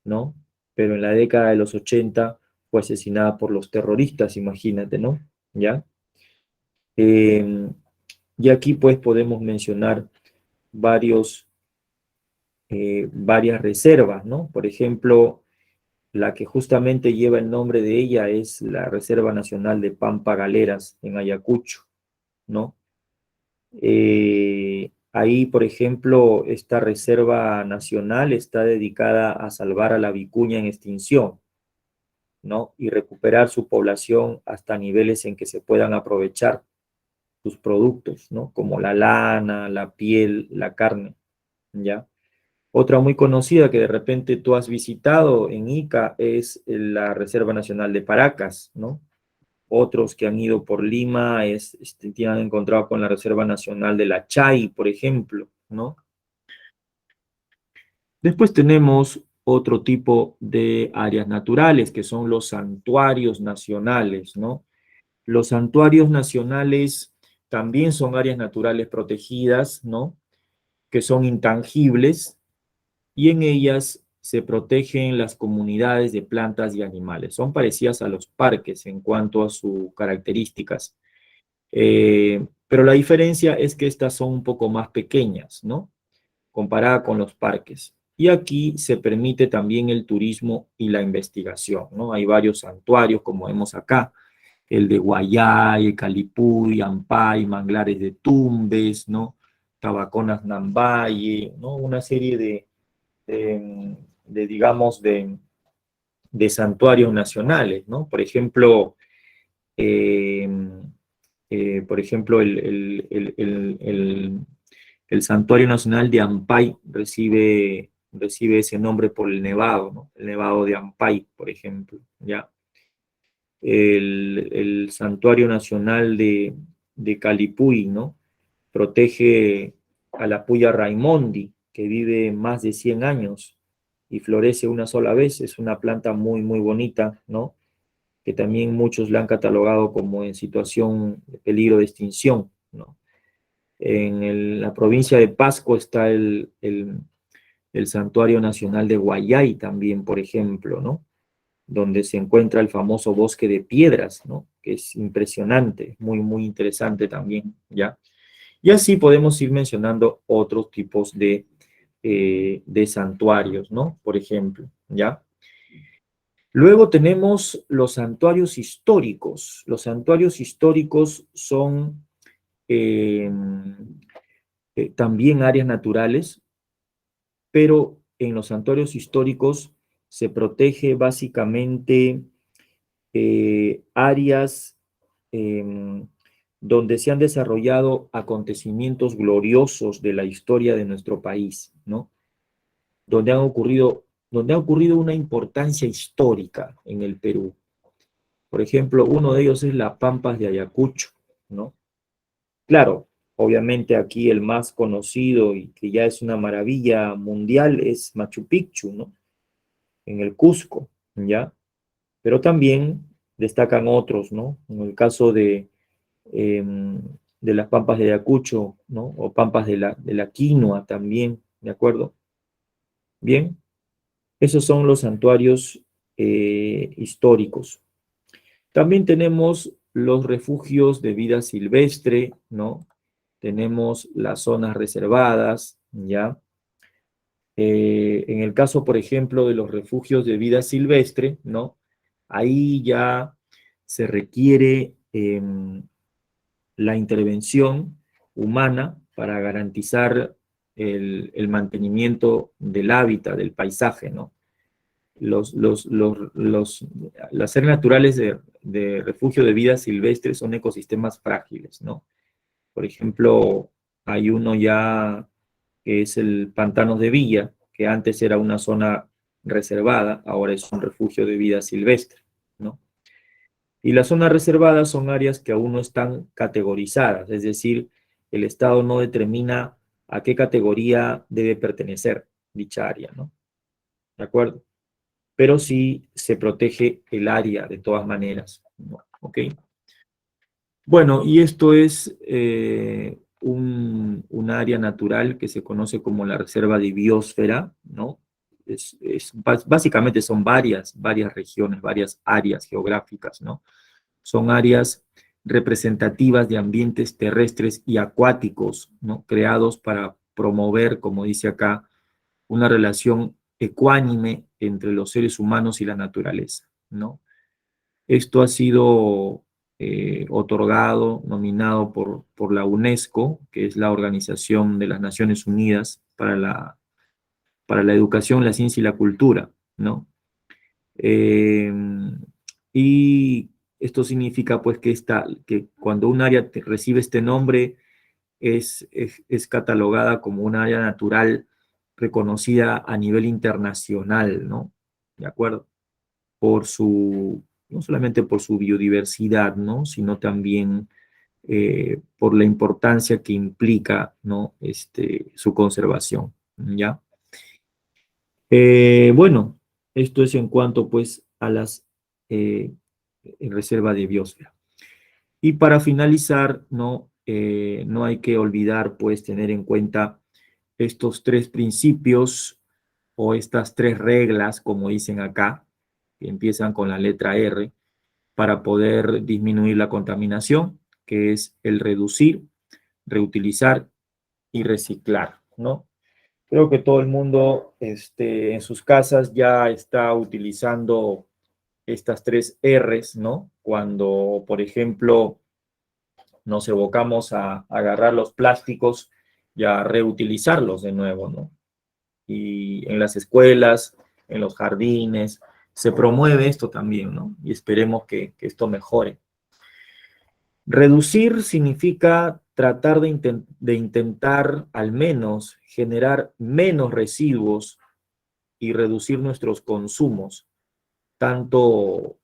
¿no? Pero en la década de los 80 fue asesinada por los terroristas, imagínate, ¿no? ¿Ya? Eh, y aquí pues podemos mencionar varios, varias reservas, ¿no? Por ejemplo, la que justamente lleva el nombre de ella es la Reserva Nacional de Pampa Galeras en Ayacucho, ¿no? Ahí, por ejemplo, esta reserva nacional está dedicada a salvar a la vicuña en extinción, ¿no? Y recuperar su población hasta niveles en que se puedan aprovechar sus productos, ¿no? Como la lana, la piel, la carne, ¿ya? Otra muy conocida que de repente tú has visitado en Ica es la Reserva Nacional de Paracas, ¿no? Otros que han ido por Lima han encontrado con la Reserva Nacional de la Chay, por ejemplo, ¿no? Después tenemos otro tipo de áreas naturales, que son los santuarios nacionales, ¿no? Los santuarios nacionales también son áreas naturales protegidas, ¿no? Que son intangibles y en ellas se protegen las comunidades de plantas y animales. Son parecidas a los parques en cuanto a sus características. Pero la diferencia es que estas son un poco más pequeñas, ¿no? Comparada con los parques. Y aquí se permite también el turismo y la investigación, ¿no? Hay varios santuarios, como vemos acá, el de Guayay, el Calipulli, Ampay, Manglares de Tumbes, ¿no? Tabaconas Nambaye, ¿no? Una serie digamos, de santuarios nacionales, ¿no? Eh, por ejemplo el Santuario Nacional de Ampay recibe ese nombre por el nevado, ¿no? El nevado de Ampay, por ejemplo, ¿ya? El Santuario Nacional de Calipulli, ¿no? Protege a la puya Raimondi, que vive más de 100 años y florece una sola vez. Es una planta muy, muy bonita, ¿no? Que también muchos la han catalogado como en situación de peligro de extinción, ¿no? La provincia de Pasco está el Santuario Nacional de Guayay también, por ejemplo, ¿no? Donde se encuentra el famoso bosque de piedras, ¿no? Que es impresionante, muy, muy interesante también, ¿ya? Y así podemos ir mencionando otros tipos de santuarios, ¿no? Por ejemplo, ¿ya? Luego tenemos los santuarios históricos. Los santuarios históricos son eh, también áreas naturales, pero en los santuarios históricos se protege básicamente áreas eh, donde se han desarrollado acontecimientos gloriosos de la historia de nuestro país, ¿no? Donde ha ocurrido una importancia histórica en el Perú. Por ejemplo, uno de ellos es la Pampas de Ayacucho, ¿no? Claro, obviamente aquí el más conocido y que ya es una maravilla mundial es Machu Picchu, ¿no? En el Cusco, ¿ya? Pero también destacan otros, ¿no? En el caso eh, de las Pampas de Ayacucho, ¿no? O Pampas de la Quinoa también, ¿de acuerdo? Bien, esos son los santuarios históricos. También tenemos los refugios de vida silvestre, ¿no? Tenemos las zonas reservadas, ¿ya? En el caso, por ejemplo, de los refugios de vida silvestre, ¿no? Ahí ya se requiere la intervención humana para garantizar el mantenimiento del hábitat, del paisaje, ¿no? Las áreas naturales de refugio de vida silvestre son ecosistemas frágiles, ¿no? Por ejemplo, hay uno ya que es el Pantanos de Villa, que antes era una zona reservada, ahora es un refugio de vida silvestre, ¿no? Y las zonas reservadas son áreas que aún no están categorizadas, es decir, el Estado no determina a qué categoría debe pertenecer dicha área, ¿no? ¿De acuerdo? Pero sí se protege el área de todas maneras, ¿no? ¿Ok? Bueno, y esto es un área natural que se conoce como la Reserva de Biosfera, ¿no? Básicamente son varias regiones, varias áreas geográficas, ¿no? Son áreas representativas de ambientes terrestres y acuáticos, ¿no? Creados para promover, como dice acá, una relación ecuánime entre los seres humanos y la naturaleza, ¿no? Esto ha sido otorgado, nominado por la UNESCO, que es la Organización de las Naciones Unidas para la Educación, la Ciencia y la Cultura, ¿no? Eh, y esto significa pues que cuando un área recibe este nombre es catalogada como un área natural reconocida a nivel internacional, ¿no? ¿De acuerdo? Por su no solamente por su biodiversidad, ¿no? Sino también por la importancia que implica, ¿no? Su conservación, ¿ya? Bueno, esto es en cuanto, pues, a las reservas de biosfera. Y para finalizar, ¿no? No hay que olvidar, pues, tener en cuenta estos tres principios o estas tres reglas, como dicen acá, que empiezan con la letra R, para poder disminuir la contaminación, que es el reducir, reutilizar y reciclar, ¿no? Creo que todo el mundo en sus casas ya está utilizando estas tres R's, ¿no? Cuando, por ejemplo, nos evocamos a agarrar los plásticos y a reutilizarlos de nuevo, ¿no? Y en las escuelas, en los jardines, se promueve esto también, ¿no? Y esperemos que esto mejore. Reducir significa tratar de intentar al menos generar menos residuos y reducir nuestros consumos, tanto,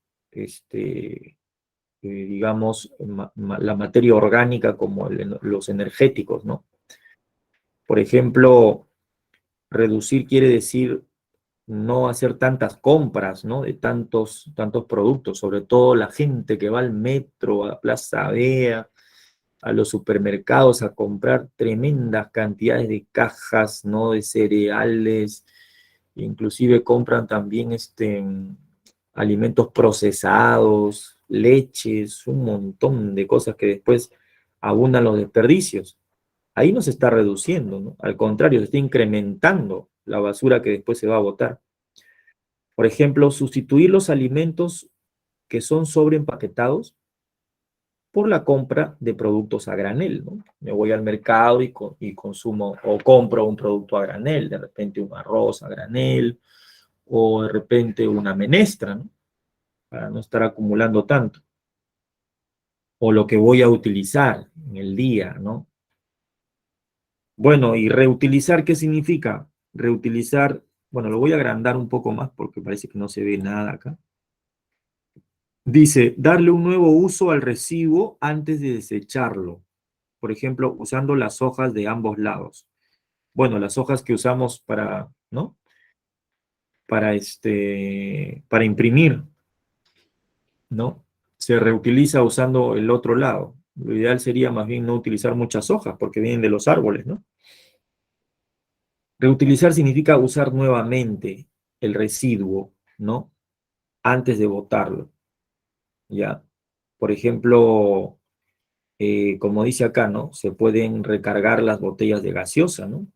digamos, la materia orgánica como los energéticos, ¿no? Por ejemplo, reducir quiere decir no hacer tantas compras, ¿no? De tantos productos, sobre todo la gente que va al metro, a Plaza Vea, a los supermercados a comprar tremendas cantidades de cajas, ¿no? De cereales, inclusive compran también alimentos procesados, leches, un montón de cosas que después abundan los desperdicios. Ahí no se está reduciendo, ¿no? Al contrario, se está incrementando la basura que después se va a botar. Por ejemplo, sustituir los alimentos que son sobreempaquetados por la compra de productos a granel, ¿no? Me voy al mercado y consumo o compro un producto a granel, de repente un arroz a granel o de repente una menestra, ¿no? Para no estar acumulando tanto. O lo que voy a utilizar en el día, ¿no? Bueno, y reutilizar, ¿qué significa? Reutilizar, bueno, lo voy a agrandar un poco más porque parece que no se ve nada acá. Dice, darle un nuevo uso al residuo antes de desecharlo. Por ejemplo, usando las hojas de ambos lados. Bueno, las hojas que usamos para, ¿no? Para imprimir, ¿no? Se reutiliza usando el otro lado. Lo ideal sería más bien no utilizar muchas hojas porque vienen de los árboles, ¿no? Reutilizar significa usar nuevamente el residuo, ¿no? Antes de botarlo, ¿ya? Por ejemplo, como dice acá, ¿no? Se pueden recargar las botellas de gaseosa, ¿no?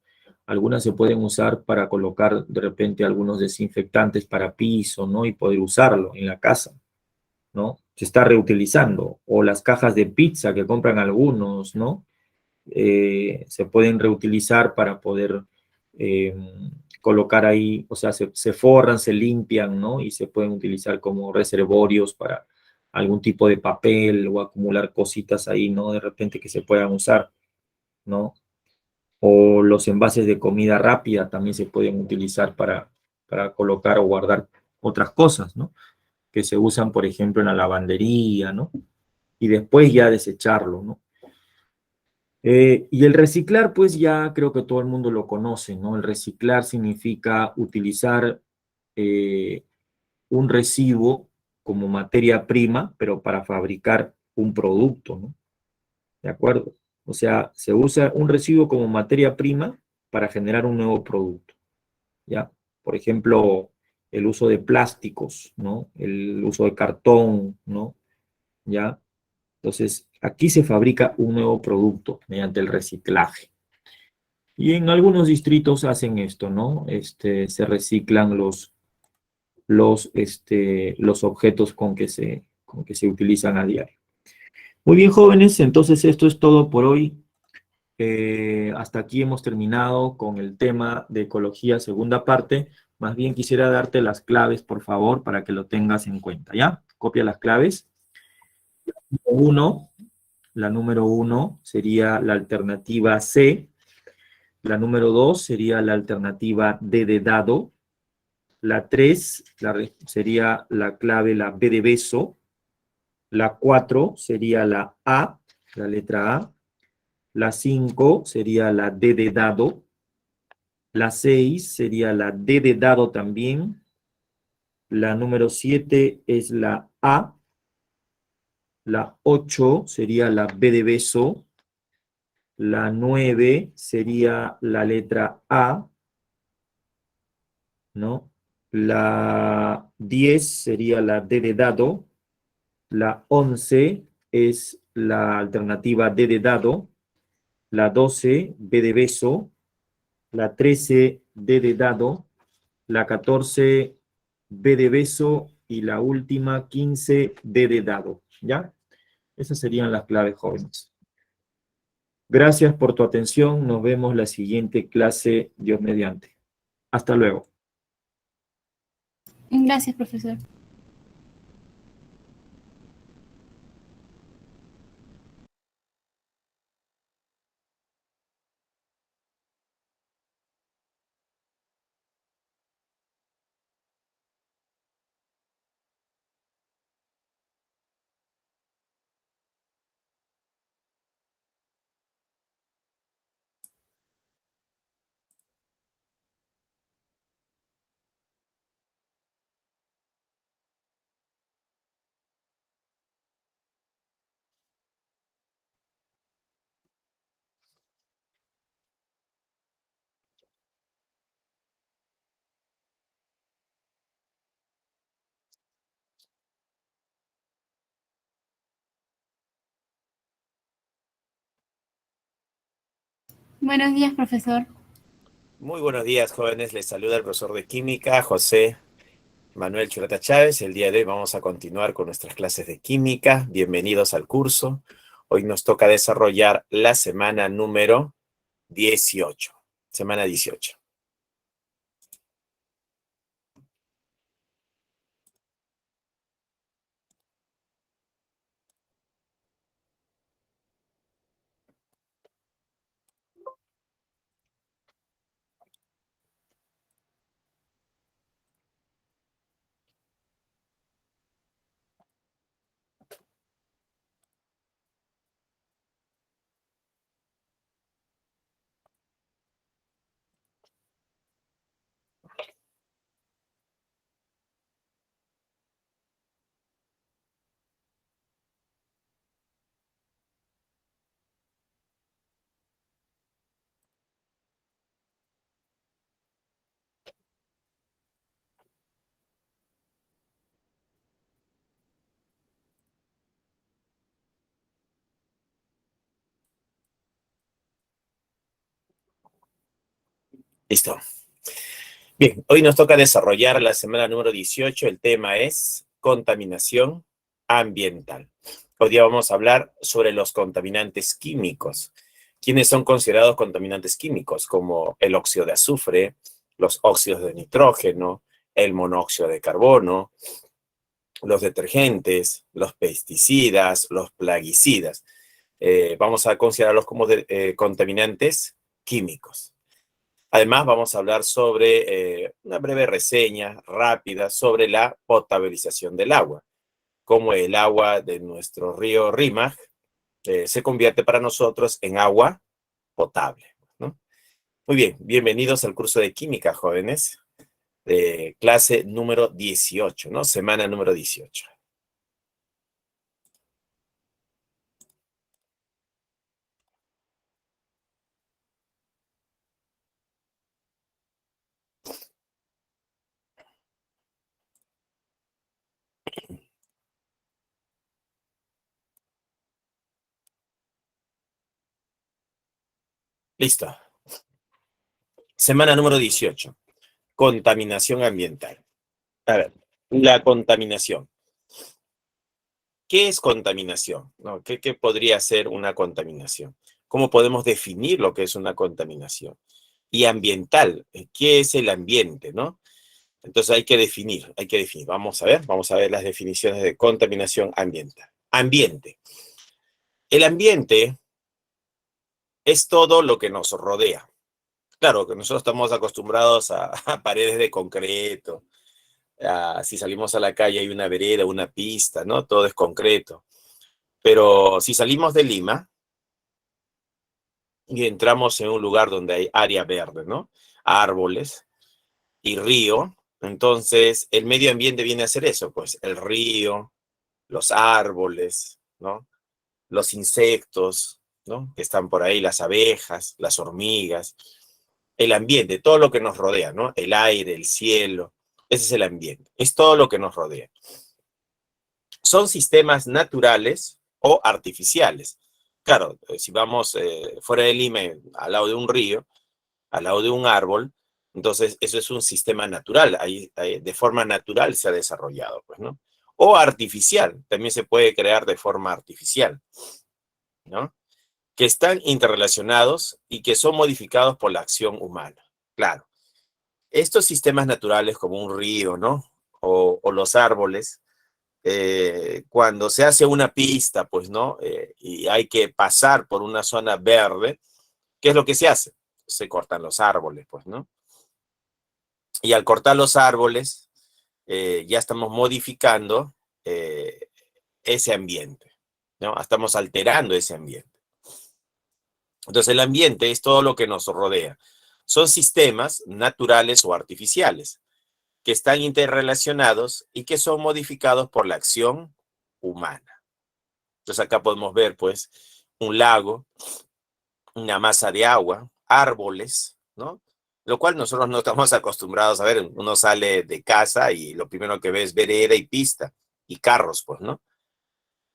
Algunas se pueden usar para colocar de repente algunos desinfectantes para piso, ¿no? Y poder usarlo en la casa, ¿no? Se está reutilizando. O las cajas de pizza que compran algunos, ¿no? Se pueden reutilizar para poder eh, colocar ahí, o sea, se forran, se limpian, ¿no? Y se pueden utilizar como reservorios para algún tipo de papel o acumular cositas ahí, ¿no? De repente que se puedan usar, ¿no? O los envases de comida rápida también se pueden utilizar para colocar o guardar otras cosas, ¿no? Que se usan, por ejemplo, en la lavandería, ¿no? Y después ya desecharlo, ¿no? Y el reciclar, pues ya creo que todo el mundo lo conoce, ¿no? El reciclar significa utilizar eh, un residuo como materia prima, pero para fabricar un producto, ¿no? ¿De acuerdo? O sea, se usa un residuo como materia prima para generar un nuevo producto, ¿ya? Por ejemplo, el uso de plásticos, ¿no? El uso de cartón, ¿no? ¿Ya? Entonces, aquí se fabrica un nuevo producto mediante el reciclaje. Y en algunos distritos hacen esto, ¿no? Se reciclan los objetos con que se utilizan a diario. Muy bien, jóvenes, entonces esto es todo por hoy. Hasta aquí hemos terminado con el tema de ecología, segunda parte. Más bien quisiera darte las claves, por favor, para que lo tengas en cuenta, ¿ya? Copia las claves. Uno, la número uno sería la alternativa C. La número 2 sería la alternativa D de dado. La 3 sería la clave, la B de beso. La 4 sería la A, la letra A. La 5 sería la D de dado. La 6 sería la D de dado también. La número 7 es la A. La 8 sería la B de beso. La 9 sería la letra A, ¿no? La 10 sería la D de dado. La 11 es la alternativa D de dado. La 12, B de beso. La 13, D de dado. La 14, B de beso. Y la última, 15, D de dado. ¿Ya? Esas serían las claves, jóvenes. Gracias por tu atención. Nos vemos la siguiente clase, Dios mediante. Hasta luego. Gracias, profesor. Buenos días, profesor. Muy buenos días, jóvenes. Les saluda el profesor de Química, José Manuel Churata Chávez. El día de hoy vamos a continuar con nuestras clases de Química. Bienvenidos al curso. Hoy nos toca desarrollar la semana número 18. Semana 18. Listo. Bien, hoy nos toca desarrollar la semana número 18. El tema es contaminación ambiental. Hoy día vamos a hablar sobre los contaminantes químicos. ¿Quiénes son considerados contaminantes químicos? Como el óxido de azufre, los óxidos de nitrógeno, el monóxido de carbono, los detergentes, los pesticidas, los plaguicidas. Vamos a considerarlos como contaminantes químicos. Además, vamos a hablar sobre una breve reseña rápida sobre la potabilización del agua, cómo el agua de nuestro río Rímac se convierte para nosotros en agua potable, ¿no? Muy bien, bienvenidos al curso de Química, jóvenes, clase número 18, ¿no? Semana número 18. Listo. Semana número 18. Contaminación ambiental. A ver, la contaminación. ¿Qué es contaminación? ¿No? ¿Qué podría ser una contaminación? ¿Cómo podemos definir lo que es una contaminación? Y ambiental, ¿qué es el ambiente, no? Entonces hay que definir. Vamos a ver las definiciones de contaminación ambiental. Ambiente. El ambiente es todo lo que nos rodea. Claro, que nosotros estamos acostumbrados a paredes de concreto, si salimos a la calle hay una vereda, una pista, ¿no? Todo es concreto. Pero si salimos de Lima y entramos en un lugar donde hay área verde, ¿no? Árboles y río, entonces el medio ambiente viene a ser eso, pues el río, los árboles, ¿no? Los insectos, ¿no? Que están por ahí, las abejas, las hormigas, el ambiente, todo lo que nos rodea, ¿no? El aire, el cielo, ese es el ambiente, es todo lo que nos rodea. Son sistemas naturales o artificiales. Claro, si vamos fuera de Lima, al lado de un río, al lado de un árbol, entonces eso es un sistema natural, ahí, de forma natural se ha desarrollado, pues, ¿no? O artificial, también se puede crear de forma artificial, ¿no? Que están interrelacionados y que son modificados por la acción humana. Claro, estos sistemas naturales como un río, ¿no? O los árboles, cuando se hace una pista, pues, ¿no? Y hay que pasar por una zona verde, ¿qué es lo que se hace? Se cortan los árboles, pues, ¿no? Y al cortar los árboles, ya estamos modificando ese ambiente, ¿no? Estamos alterando ese ambiente. Entonces, el ambiente es todo lo que nos rodea. Son sistemas naturales o artificiales que están interrelacionados y que son modificados por la acción humana. Entonces, acá podemos ver, pues, un lago, una masa de agua, árboles, ¿no? Lo cual nosotros no estamos acostumbrados a ver. Uno sale de casa y lo primero que ve es vereda y pista y carros, pues, ¿no?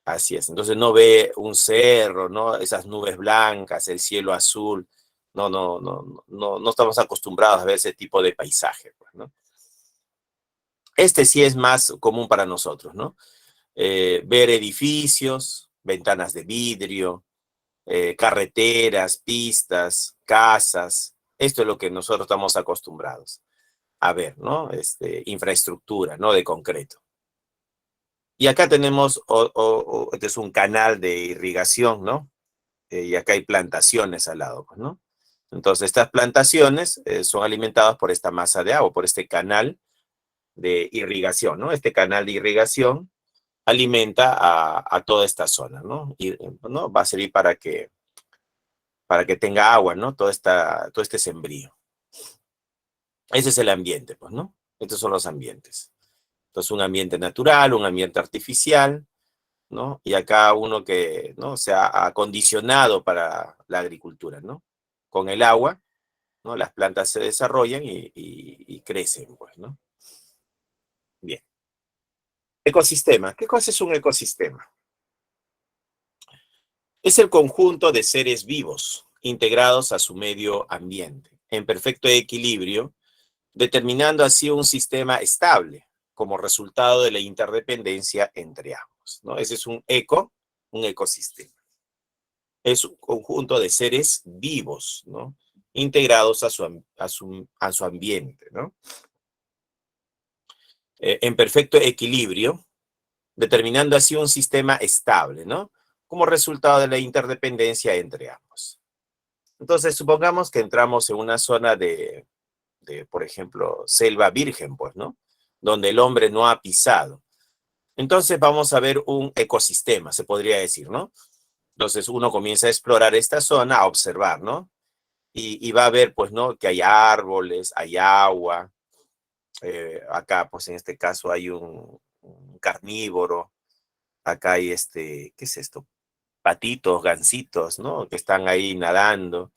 Así es. Entonces no ve un cerro, ¿no? Esas nubes blancas, el cielo azul. No estamos acostumbrados a ver ese tipo de paisaje, pues, ¿no? Este sí es más común para nosotros, ¿no? Ver edificios, ventanas de vidrio, carreteras, pistas, casas. Esto es lo que nosotros estamos acostumbrados a ver, ¿no? Infraestructura, ¿no? De concreto. Y acá tenemos, este es un canal de irrigación, ¿no? Y acá hay plantaciones al lado, pues, ¿no? Entonces, estas plantaciones son alimentadas por esta masa de agua, por este canal de irrigación, ¿no? Este canal de irrigación alimenta a toda esta zona, ¿no? Y, ¿no? Va a servir para que tenga agua, ¿no? Todo este sembrío. Ese es el ambiente, pues, ¿no? Estos son los ambientes. Entonces, un ambiente natural, un ambiente artificial, ¿no? Y acá uno que, ¿no? Se ha acondicionado para la agricultura, ¿no? Con el agua, ¿no? Las plantas se desarrollan y crecen, pues, ¿no? Bien. Ecosistema. ¿Qué cosa es un ecosistema? Es el conjunto de seres vivos integrados a su medio ambiente, en perfecto equilibrio, determinando así un sistema estable como resultado de la interdependencia entre ambos, ¿no? Ese es un ecosistema. Es un conjunto de seres vivos, ¿no? Integrados a su ambiente, ¿no? En perfecto equilibrio, determinando así un sistema estable, ¿no? Como resultado de la interdependencia entre ambos. Entonces, supongamos que entramos en una zona de, por ejemplo, selva virgen, pues, ¿no? Donde el hombre no ha pisado. Entonces vamos a ver un ecosistema, se podría decir, ¿no? Entonces uno comienza a explorar esta zona, a observar, ¿no? Y va a ver, pues, ¿no? Que hay árboles, hay agua. Acá, pues, en este caso hay un carnívoro. Acá hay ¿qué es esto? Patitos, gansitos, ¿no? Que están ahí nadando.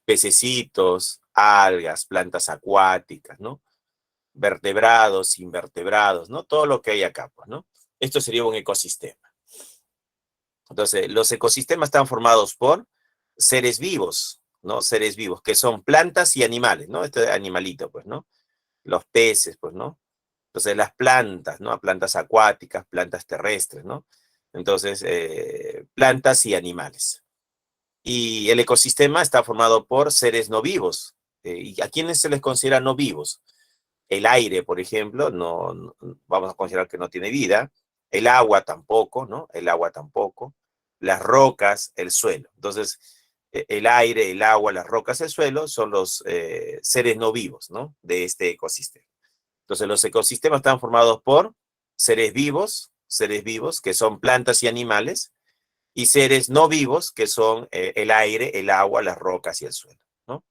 Pececitos, algas, plantas acuáticas, ¿no? Vertebrados, invertebrados, ¿no? Todo lo que hay acá, pues, ¿no? Esto sería un ecosistema. Entonces, los ecosistemas están formados por seres vivos, ¿no? Seres vivos, que son plantas y animales, ¿no? Este animalito, pues, ¿no? Los peces, pues, ¿no? Entonces, las plantas, ¿no? Plantas acuáticas, plantas terrestres, ¿no? Entonces, plantas y animales. Y el ecosistema está formado por seres no vivos. ¿Y a quiénes se les considera no vivos? El aire, por ejemplo, no, vamos a considerar que no tiene vida. El agua tampoco, ¿no? El agua tampoco. Las rocas, el suelo. Entonces, el aire, el agua, las rocas, el suelo, son los seres no vivos, ¿no? De este ecosistema. Entonces, los ecosistemas están formados por seres vivos, que son plantas y animales, y seres no vivos, que son el aire, el agua, las rocas y el suelo, ¿no?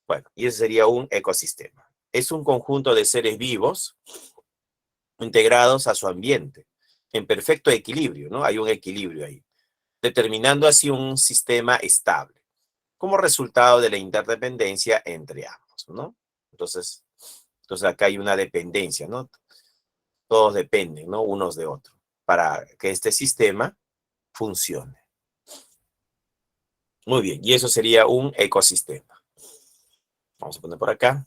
Bueno, y ese sería un ecosistema. Es un conjunto de seres vivos integrados a su ambiente, en perfecto equilibrio, ¿no? Hay un equilibrio ahí, determinando así un sistema estable, como resultado de la interdependencia entre ambos, ¿no? Entonces acá hay una dependencia, ¿no? Todos dependen, ¿no? Unos de otros, para que este sistema funcione. Muy bien, y eso sería un ecosistema. Vamos a poner por acá.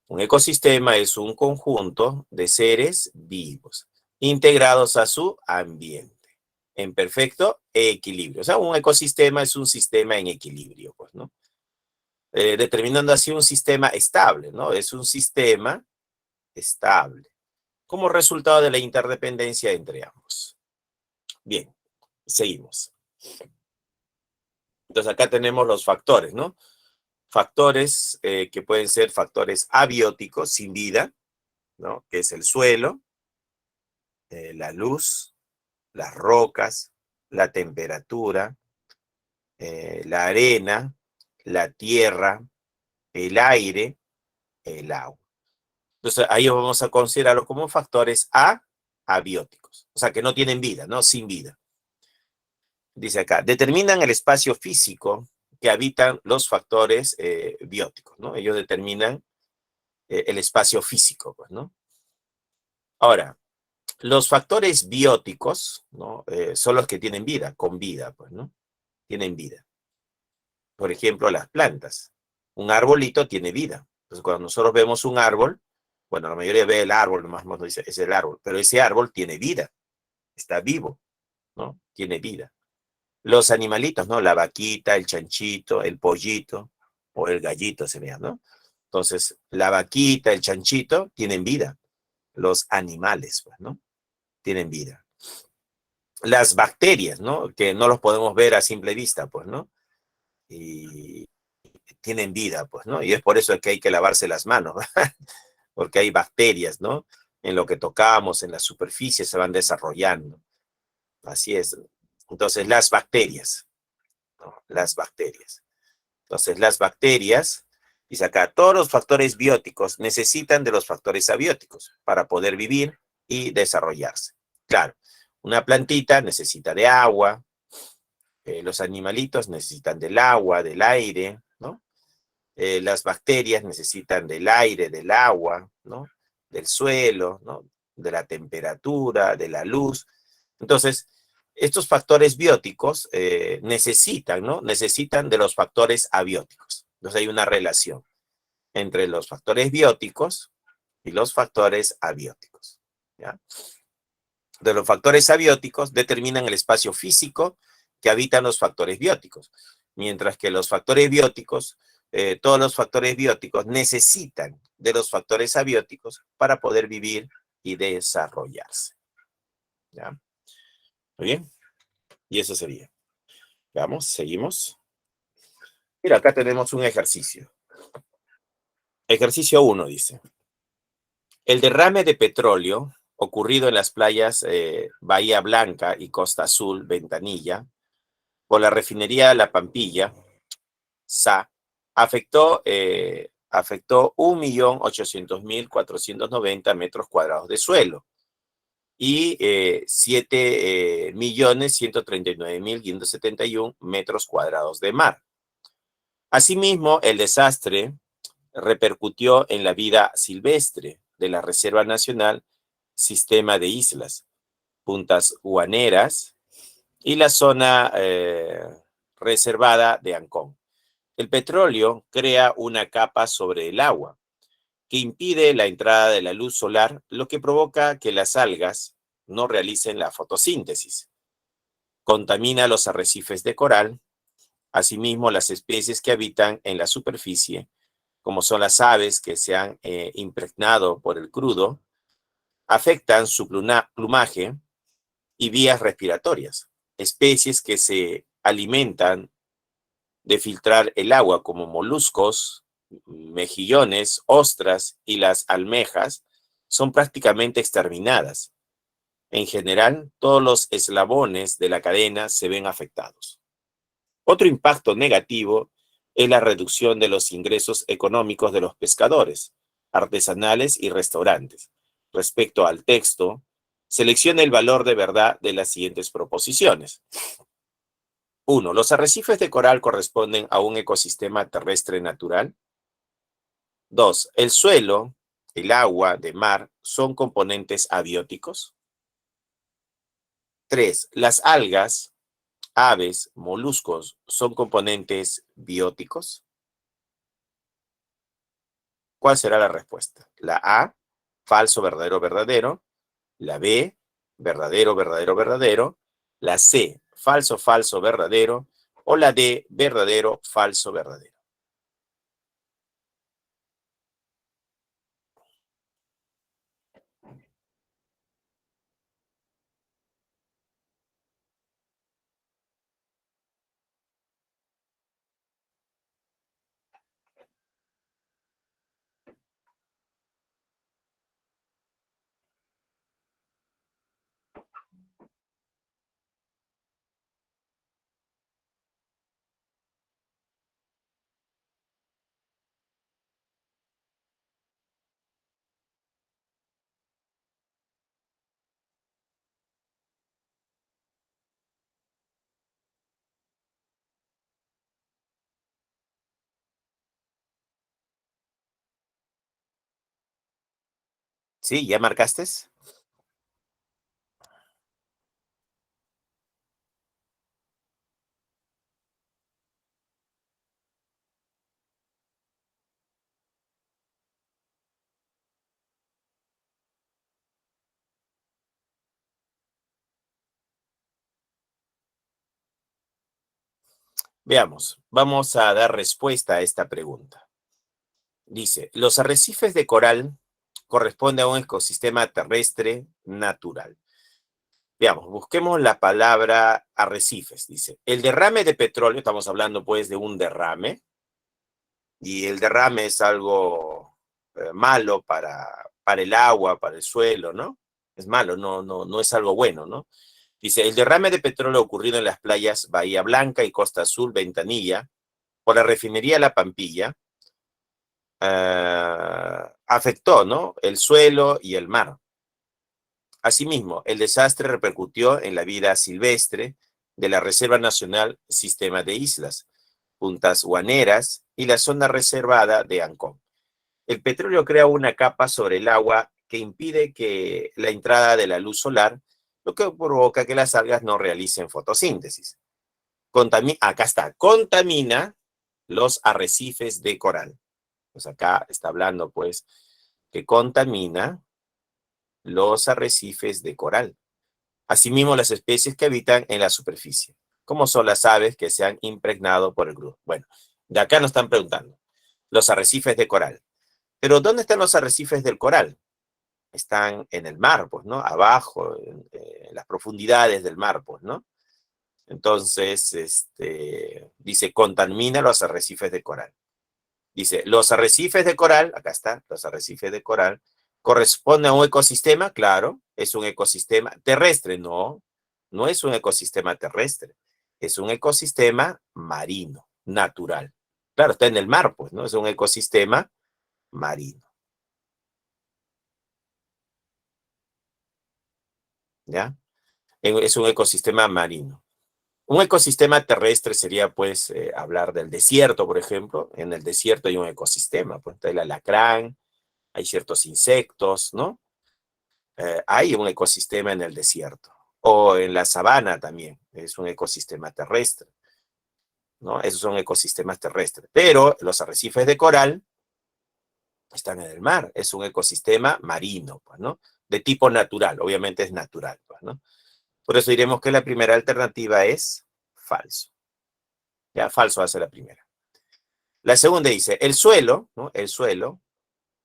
Un ecosistema es un conjunto de seres vivos, integrados a su ambiente, en perfecto equilibrio. O sea, un ecosistema es un sistema en equilibrio, pues, ¿no? Determinando así un sistema estable, ¿no? Es un sistema estable, como resultado de la interdependencia entre ambos. Bien, seguimos. Entonces acá tenemos los factores, ¿no? Factores que pueden ser factores abióticos, sin vida, ¿no? Que es el suelo, la luz, las rocas, la temperatura, la arena, la tierra, el aire, el agua. Entonces ahí vamos a considerarlo como factores abióticos, o sea que no tienen vida, ¿no? Sin vida. Dice acá, determinan el espacio físico que habitan los factores bióticos, ¿no? Ellos determinan el espacio físico, pues, ¿no? Ahora, los factores bióticos, ¿no? Son los que tienen vida, con vida, pues, ¿no? Tienen vida. Por ejemplo, las plantas. Un arbolito tiene vida. Entonces, cuando nosotros vemos un árbol, bueno, la mayoría ve el árbol, nomás nos dice, es el árbol, pero ese árbol tiene vida, está vivo, ¿no? Tiene vida. Los animalitos, ¿no? La vaquita, el chanchito, el pollito, o el gallito sería, ¿no? Entonces, la vaquita, el chanchito, tienen vida. Los animales, pues, ¿no? Tienen vida. Las bacterias, ¿no? Que no los podemos ver a simple vista, pues, ¿no? Y tienen vida, pues, ¿no? Y es por eso que hay que lavarse las manos, porque hay bacterias, ¿no? En lo que tocamos, en la superficie, se van desarrollando. Así es. Entonces, las bacterias, ¿no? Las bacterias. Entonces, las bacterias, dice acá, todos los factores bióticos necesitan de los factores abióticos para poder vivir y desarrollarse. Claro, una plantita necesita de agua, los animalitos necesitan del agua, del aire, ¿no? Las bacterias necesitan del aire, del agua, ¿no? Del suelo, ¿no? De la temperatura, de la luz. Entonces, estos factores bióticos necesitan, ¿no? Necesitan de los factores abióticos. Entonces hay una relación entre los factores bióticos y los factores abióticos, ¿ya? De los factores abióticos determinan el espacio físico que habitan los factores bióticos, mientras que los factores bióticos, todos los factores bióticos necesitan de los factores abióticos para poder vivir y desarrollarse, ¿ya? Muy bien, y eso sería. Vamos, seguimos. Mira, acá tenemos un ejercicio. Ejercicio 1 dice, el derrame de petróleo ocurrido en las playas Bahía Blanca y Costa Azul, Ventanilla, por la refinería La Pampilla, SA, afectó 1.800.490 metros cuadrados de suelo y 7.139.571 metros cuadrados de mar. Asimismo, el desastre repercutió en la vida silvestre de la Reserva Nacional Sistema de Islas, Puntas Guaneras y la zona reservada de Ancón. El petróleo crea una capa sobre el agua que impide la entrada de la luz solar, lo que provoca que las algas no realicen la fotosíntesis. Contamina los arrecifes de coral, asimismo las especies que habitan en la superficie, como son las aves que se han impregnado por el crudo, afectan su plumaje y vías respiratorias. Especies que se alimentan de filtrar el agua, como moluscos, mejillones, ostras y las almejas, son prácticamente exterminadas. En general, todos los eslabones de la cadena se ven afectados. Otro impacto negativo es la reducción de los ingresos económicos de los pescadores, artesanales y restaurantes. Respecto al texto, selecciona el valor de verdad de las siguientes proposiciones. 1. Los arrecifes de coral corresponden a un ecosistema terrestre natural. 2. El suelo, el agua de mar son componentes abióticos. 3. Las algas, aves, moluscos son componentes bióticos. ¿Cuál será la respuesta? La A, falso, verdadero, verdadero. La B, verdadero, verdadero, verdadero. La C, falso, falso, verdadero. O la D, verdadero, falso, verdadero. ¿Sí? ¿Ya marcaste? Veamos, vamos a dar respuesta a esta pregunta. Dice, los arrecifes de coral corresponden a un ecosistema terrestre natural. Veamos, busquemos la palabra arrecifes. Dice, el derrame de petróleo, estamos hablando pues de un derrame, y el derrame es algo malo para el agua, para el suelo, ¿no? Es malo, no es algo bueno, ¿no? Dice, el derrame de petróleo ocurrido en las playas Bahía Blanca y Costa Azul, Ventanilla, por la refinería La Pampilla, afectó, ¿no?, el suelo y el mar. Asimismo, el desastre repercutió en la vida silvestre de la Reserva Nacional Sistema de Islas, Puntas Guaneras y la zona reservada de Ancón. El petróleo crea una capa sobre el agua que impide que la entrada de la luz solar, lo que provoca que las algas no realicen fotosíntesis. Acá está, contamina los arrecifes de coral. Pues acá está hablando, pues, que contamina los arrecifes de coral. Asimismo, las especies que habitan en la superficie, como son las aves que se han impregnado por el grumos. Bueno, de acá nos están preguntando, los arrecifes de coral. Pero, ¿dónde están los arrecifes del coral? Están en el mar, pues, ¿no? Abajo, en las profundidades del mar, pues, ¿no? Entonces, dice, contamina los arrecifes de coral. Dice, los arrecifes de coral, acá está, los arrecifes de coral, corresponden a un ecosistema, claro, es un ecosistema terrestre, no es un ecosistema terrestre, es un ecosistema marino, natural. Claro, está en el mar, pues, ¿no? Es un ecosistema marino. ¿Ya? Es un ecosistema marino. Un ecosistema terrestre sería, pues, hablar del desierto, por ejemplo. En el desierto hay un ecosistema, pues, está el alacrán, hay ciertos insectos, ¿no? Hay un ecosistema en el desierto. O en la sabana también, es un ecosistema terrestre, ¿no? Esos son ecosistemas terrestres. Pero los arrecifes de coral están en el mar, es un ecosistema marino, pues, ¿no? De tipo natural, obviamente es natural, pues, ¿no? Por eso diremos que la primera alternativa es falso. Ya, falso hace la primera. La segunda dice, el suelo, ¿no? El suelo,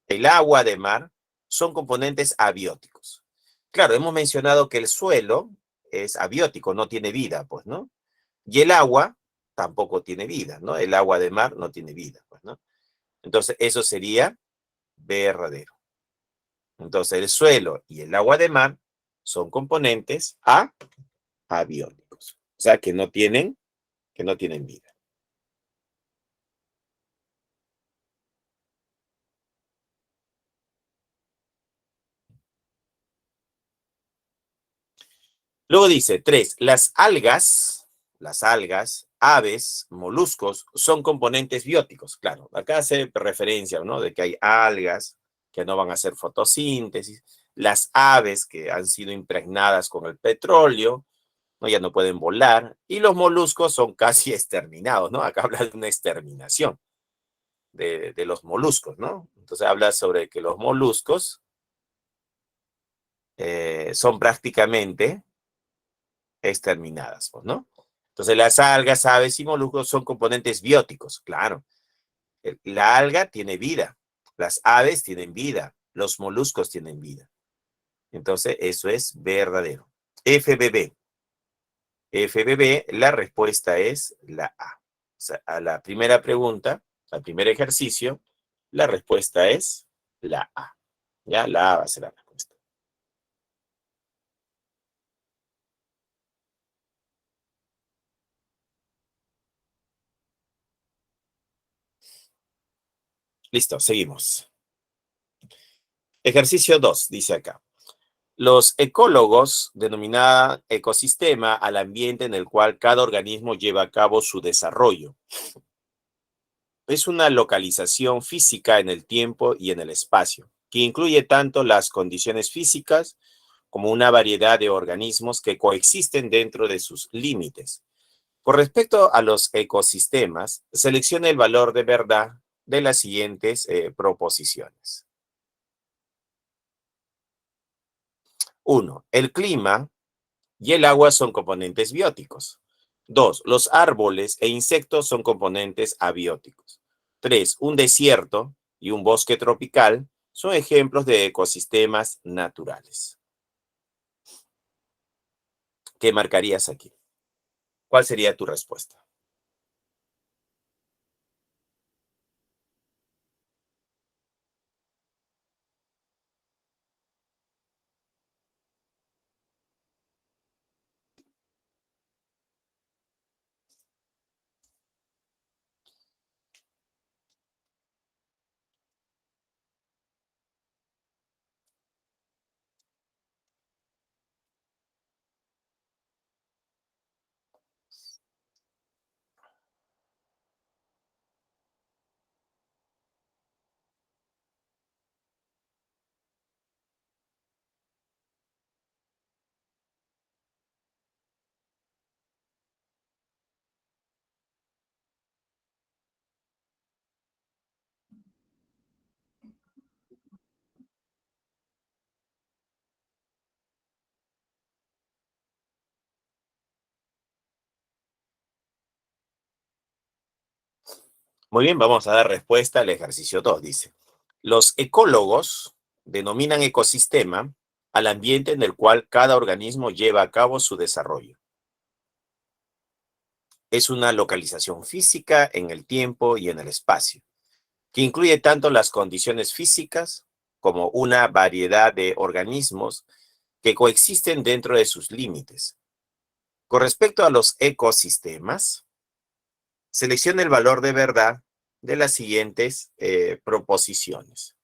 el agua de mar, son componentes abióticos. Claro, hemos mencionado que el suelo es abiótico, no tiene vida, pues, ¿no? Y el agua tampoco tiene vida, ¿no? El agua de mar no tiene vida, pues, ¿no? Entonces, eso sería verdadero. Entonces, el suelo y el agua de mar son componentes abióticos. O sea, que no tienen vida. Luego dice, 3, las algas, aves, moluscos, son componentes bióticos. Claro, acá hace referencia, ¿no? De que hay algas que no van a hacer fotosíntesis, las aves que han sido impregnadas con el petróleo, ¿no? Ya no pueden volar, y los moluscos son casi exterminados, ¿no? Acá habla de una exterminación de los moluscos, ¿no? Entonces habla sobre que los moluscos son prácticamente exterminadas, pues, ¿no? Entonces las algas, aves y moluscos son componentes bióticos, claro. La alga tiene vida, las aves tienen vida, los moluscos tienen vida. Entonces eso es verdadero. FBB. FBB, la respuesta es la A. O sea, a la primera pregunta, al primer ejercicio, la respuesta es la A. Ya, la A va a ser la respuesta. Listo, seguimos. Ejercicio 2, dice acá. Los ecólogos denominan ecosistema al ambiente en el cual cada organismo lleva a cabo su desarrollo. Es una localización física en el tiempo y en el espacio, que incluye tanto las condiciones físicas como una variedad de organismos que coexisten dentro de sus límites. Con respecto a los ecosistemas, seleccione el valor de verdad de las siguientes proposiciones. 1. El clima y el agua son componentes bióticos. 2. Los árboles e insectos son componentes abióticos. 3. Un desierto y un bosque tropical son ejemplos de ecosistemas naturales. ¿Qué marcarías aquí? ¿Cuál sería tu respuesta? Muy bien, vamos a dar respuesta al ejercicio 2. Dice, los ecólogos denominan ecosistema al ambiente en el cual cada organismo lleva a cabo su desarrollo. Es una localización física en el tiempo y en el espacio, que incluye tanto las condiciones físicas como una variedad de organismos que coexisten dentro de sus límites. Con respecto a los ecosistemas, seleccione el valor de verdad de las siguientes proposiciones,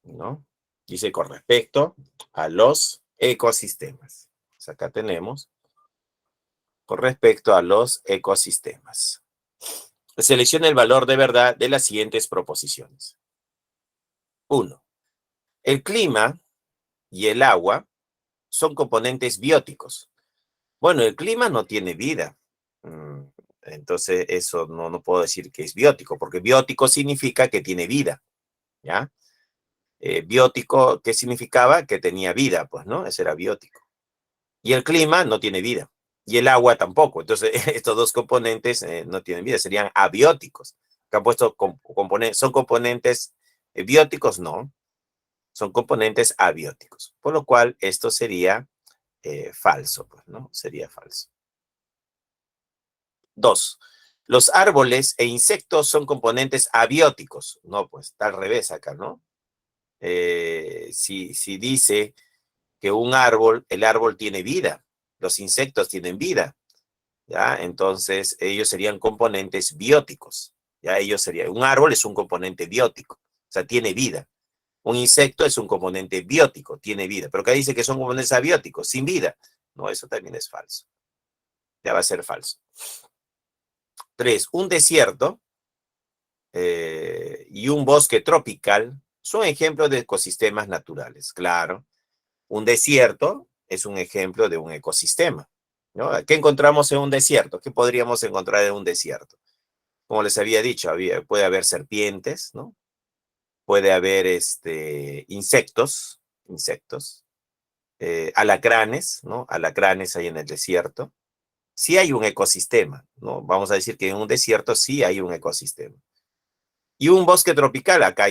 ¿no? Dice con respecto a los ecosistemas. Pues acá tenemos con respecto a los ecosistemas. Seleccione el valor de verdad de las siguientes proposiciones. 1. El clima y el agua son componentes bióticos. Bueno, el clima no tiene vida. Entonces, eso no puedo decir que es biótico, porque biótico significa que tiene vida, ¿ya? Biótico, ¿qué significaba? Que tenía vida, pues, ¿no? Ese era biótico. Y el clima no tiene vida. Y el agua tampoco. Entonces, estos dos componentes no tienen vida, serían abióticos. ¿Que han puesto son componentes bióticos? No, son componentes abióticos. Por lo cual, esto sería falso, pues, ¿no? Sería falso. 2. Los árboles e insectos son componentes abióticos. No, pues está al revés acá, ¿no? Si dice que el árbol tiene vida, los insectos tienen vida, ¿ya? Entonces ellos serían componentes bióticos, ¿ya? Un árbol es un componente biótico, o sea, tiene vida. Un insecto es un componente biótico, tiene vida. Pero acá dice que son componentes abióticos, sin vida. No, eso también es falso. Ya va a ser falso. 3. Un desierto y un bosque tropical son ejemplos de ecosistemas naturales. Claro, un desierto es un ejemplo de un ecosistema, ¿no? ¿Qué encontramos en un desierto? ¿Qué podríamos encontrar en un desierto? Como les había dicho, puede haber serpientes, ¿no? Puede haber insectos, alacranes, ¿no? Alacranes hay en el desierto. Sí hay un ecosistema, ¿no? Vamos a decir que en un desierto sí hay un ecosistema. Y un bosque tropical, acá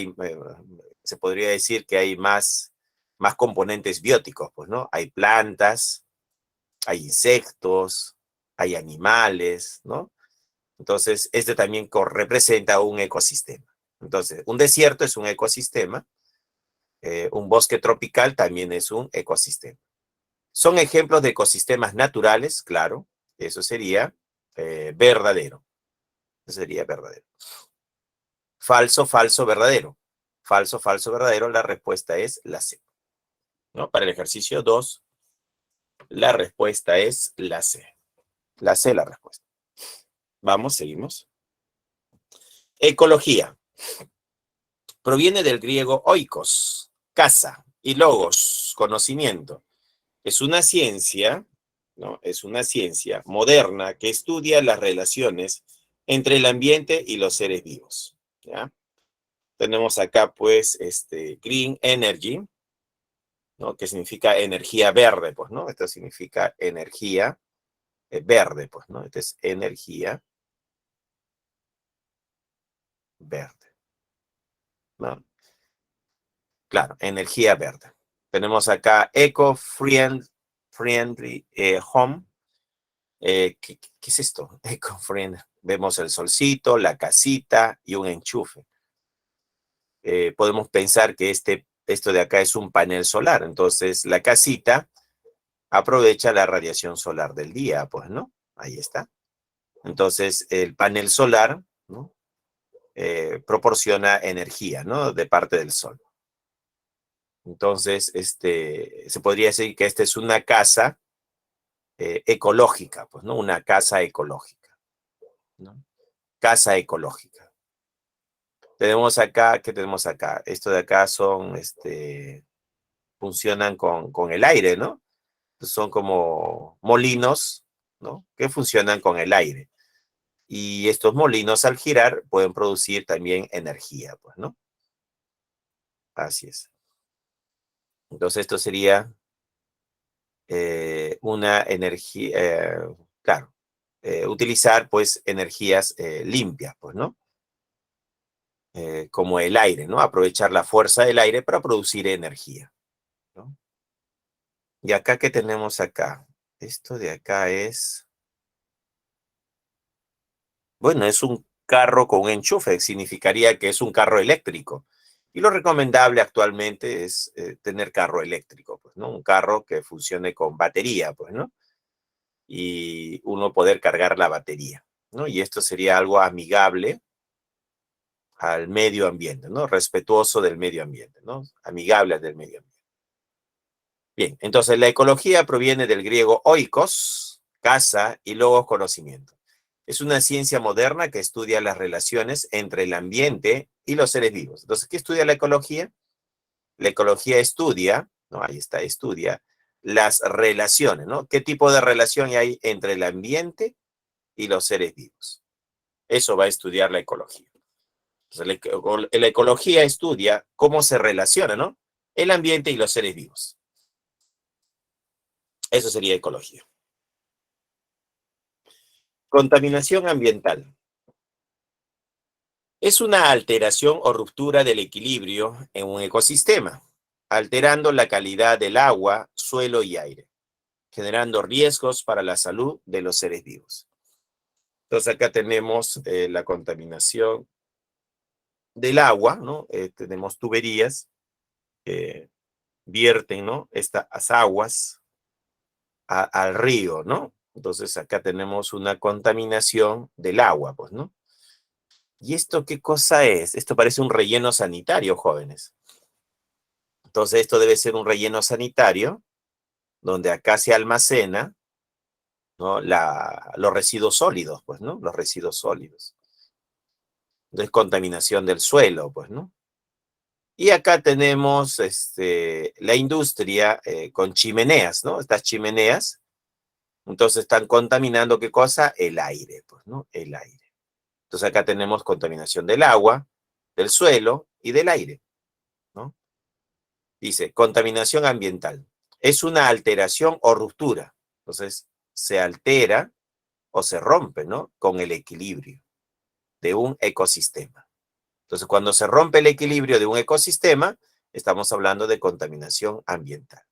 se podría decir que hay más componentes bióticos, pues, ¿no? Hay plantas, hay insectos, hay animales, ¿no? Entonces, también representa un ecosistema. Entonces, un desierto es un ecosistema, un bosque tropical también es un ecosistema. Son ejemplos de ecosistemas naturales, claro, eso sería verdadero. Eso sería verdadero. Falso, falso, verdadero. Falso, falso, verdadero, la respuesta es la C, ¿no? Para el ejercicio 2, la respuesta es la C. La C, la respuesta. Vamos, seguimos. Ecología. Proviene del griego oikos, casa, y logos, conocimiento. Es una ciencia, ¿no? Es una ciencia moderna que estudia las relaciones entre el ambiente y los seres vivos, ¿ya? Tenemos acá, pues, green energy, ¿no? Que significa energía verde, pues, ¿no? Esto significa energía verde, pues, ¿no? Esto es energía verde, ¿no? Claro, energía verde. Tenemos acá eco-friendly home. ¿Qué es esto? Eco-friendly. Vemos el solcito, la casita y un enchufe. Podemos pensar que esto de acá es un panel solar. Entonces, la casita aprovecha la radiación solar del día, pues, ¿no? Ahí está. Entonces, el panel solar, ¿no? Proporciona energía, ¿no? De parte del sol. Entonces, se podría decir que esta es una casa ecológica, pues, ¿no? Una casa ecológica, ¿no? Casa ecológica. Tenemos acá, ¿qué tenemos acá? Esto de acá son, funcionan con el aire, ¿no? Son como molinos, ¿no? Que funcionan con el aire. Y estos molinos al girar pueden producir también energía, pues, ¿no? Así es. Entonces esto sería una energía, claro, utilizar pues energías limpias, pues, ¿no? Como el aire, ¿no? Aprovechar la fuerza del aire para producir energía, ¿no? Y acá, ¿qué tenemos acá? Esto de acá es, bueno, es un carro con un enchufe, significaría que es un carro eléctrico. Y lo recomendable actualmente es tener carro eléctrico, pues, ¿no? Un carro que funcione con batería, pues, ¿no? Y uno poder cargar la batería, ¿no? Y esto sería algo amigable al medio ambiente, ¿no? Respetuoso del medio ambiente, ¿no? Amigable del medio ambiente. Bien, entonces la ecología proviene del griego oikos, casa, y logos, conocimiento. Es una ciencia moderna que estudia las relaciones entre el ambiente y los seres vivos. Entonces, ¿qué estudia la ecología? La ecología estudia, ¿no? Ahí está, estudia las relaciones, ¿no? ¿Qué tipo de relación hay entre el ambiente y los seres vivos? Eso va a estudiar la ecología. Entonces, la ecología estudia cómo se relaciona, ¿no? El ambiente y los seres vivos. Eso sería ecología. Contaminación ambiental. Es una alteración o ruptura del equilibrio en un ecosistema, alterando la calidad del agua, suelo y aire, generando riesgos para la salud de los seres vivos. Entonces acá tenemos la contaminación del agua, ¿no? Tenemos tuberías que vierten, ¿no? Estas aguas al río, ¿no? Entonces acá tenemos una contaminación del agua, pues, ¿no? ¿Y esto qué cosa es? Esto parece un relleno sanitario, jóvenes. Entonces esto debe ser un relleno sanitario donde acá se almacena, ¿no? Los residuos sólidos, pues, ¿no? Los residuos sólidos. Entonces contaminación del suelo, pues, ¿no? Y acá tenemos la industria con chimeneas, ¿no? Estas chimeneas, entonces están contaminando, ¿qué cosa? El aire, pues, ¿no? El aire. Entonces acá tenemos contaminación del agua, del suelo y del aire, ¿no? Dice, contaminación ambiental. Es una alteración o ruptura. Entonces, se altera o se rompe, ¿no? Con el equilibrio de un ecosistema. Entonces, cuando se rompe el equilibrio de un ecosistema, estamos hablando de contaminación ambiental,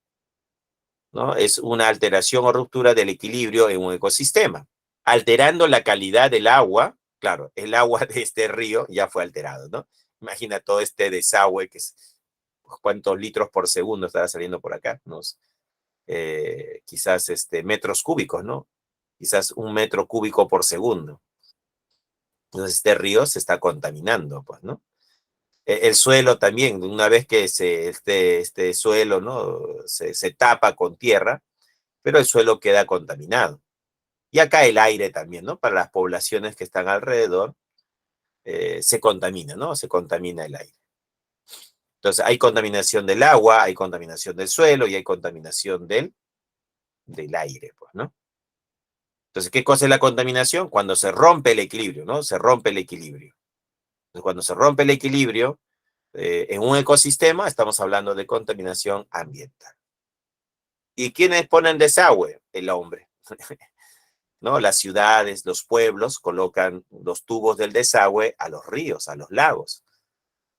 ¿no? Es una alteración o ruptura del equilibrio en un ecosistema, alterando la calidad del agua. Claro, el agua de este río ya fue alterado, ¿no? Imagina todo este desagüe que es, ¿cuántos litros por segundo estará saliendo por acá? Quizás metros cúbicos, ¿no? Quizás 1 metro cúbico por segundo. Entonces este río se está contaminando, pues, ¿no? El suelo también, una vez que este suelo, ¿no? Se tapa con tierra, pero el suelo queda contaminado. Y acá el aire también, ¿no? Para las poblaciones que están alrededor, se contamina, ¿no? Se contamina el aire. Entonces hay contaminación del agua, hay contaminación del suelo y hay contaminación del aire, pues, ¿no? Entonces, ¿qué cosa es la contaminación? Cuando se rompe el equilibrio, ¿no? Se rompe el equilibrio. Entonces, cuando se rompe el equilibrio en un ecosistema, estamos hablando de contaminación ambiental. ¿Y quiénes ponen desagüe? El hombre, ¿no? Las ciudades, los pueblos colocan los tubos del desagüe a los ríos, a los lagos.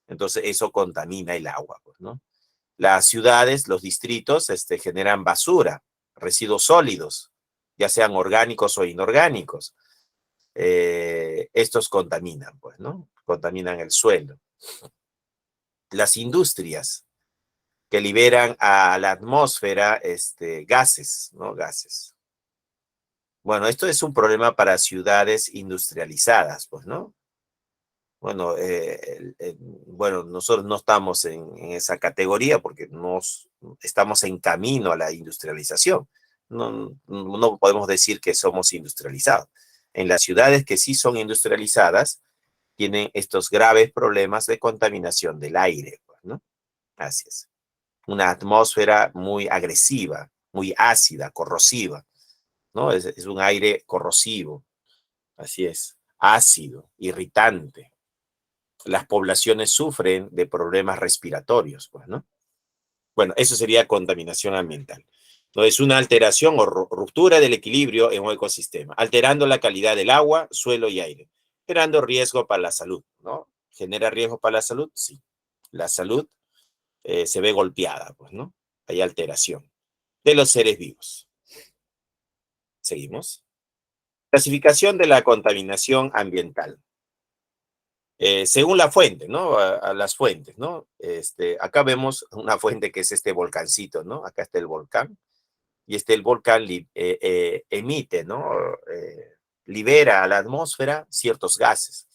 Entonces, eso contamina el agua, pues, ¿no? Las ciudades, los distritos, generan basura, residuos sólidos, ya sean orgánicos o inorgánicos. Estos contaminan, pues, ¿no? Contaminan el suelo. Las industrias que liberan a la atmósfera gases, ¿no? Gases. Bueno, esto es un problema para ciudades industrializadas, pues, ¿no? Bueno, bueno, nosotros no estamos en esa categoría porque estamos en camino a la industrialización. No podemos decir que somos industrializados. En las ciudades que sí son industrializadas, tienen estos graves problemas de contaminación del aire, pues, ¿no? Así es. Una atmósfera muy agresiva, muy ácida, corrosiva, ¿no? Es un aire corrosivo, así es, ácido, irritante. Las poblaciones sufren de problemas respiratorios, pues, ¿no? Bueno, eso sería contaminación ambiental. Entonces, una alteración o ruptura del equilibrio en un ecosistema, alterando la calidad del agua, suelo y aire, generando riesgo para la salud, ¿no? ¿Genera riesgo para la salud? Sí. La salud se ve golpeada, pues, ¿no? Hay alteración de los seres vivos. Seguimos. Clasificación de la contaminación ambiental. Según la fuente, ¿no? A las fuentes, ¿no? Acá vemos una fuente que es este volcancito, ¿no? Acá está el volcán. Y el volcán emite, ¿no? Libera a la atmósfera ciertos gases.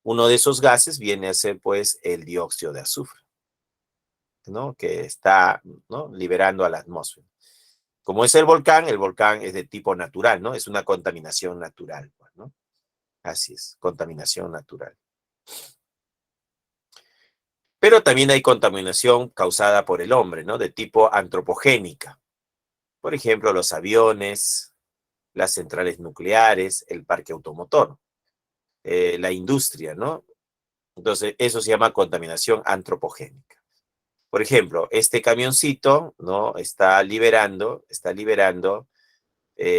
Uno de esos gases viene a ser, pues, el dióxido de azufre, ¿no? Que está, ¿no? Liberando a la atmósfera. Como es el volcán es de tipo natural, ¿no? Es una contaminación natural, pues, ¿no? Así es, contaminación natural. Pero también hay contaminación causada por el hombre, ¿no? De tipo antropogénica. Por ejemplo, los aviones, las centrales nucleares, el parque automotor, la industria, ¿no? Entonces, eso se llama contaminación antropogénica. Por ejemplo, este camioncito, ¿no? Está liberando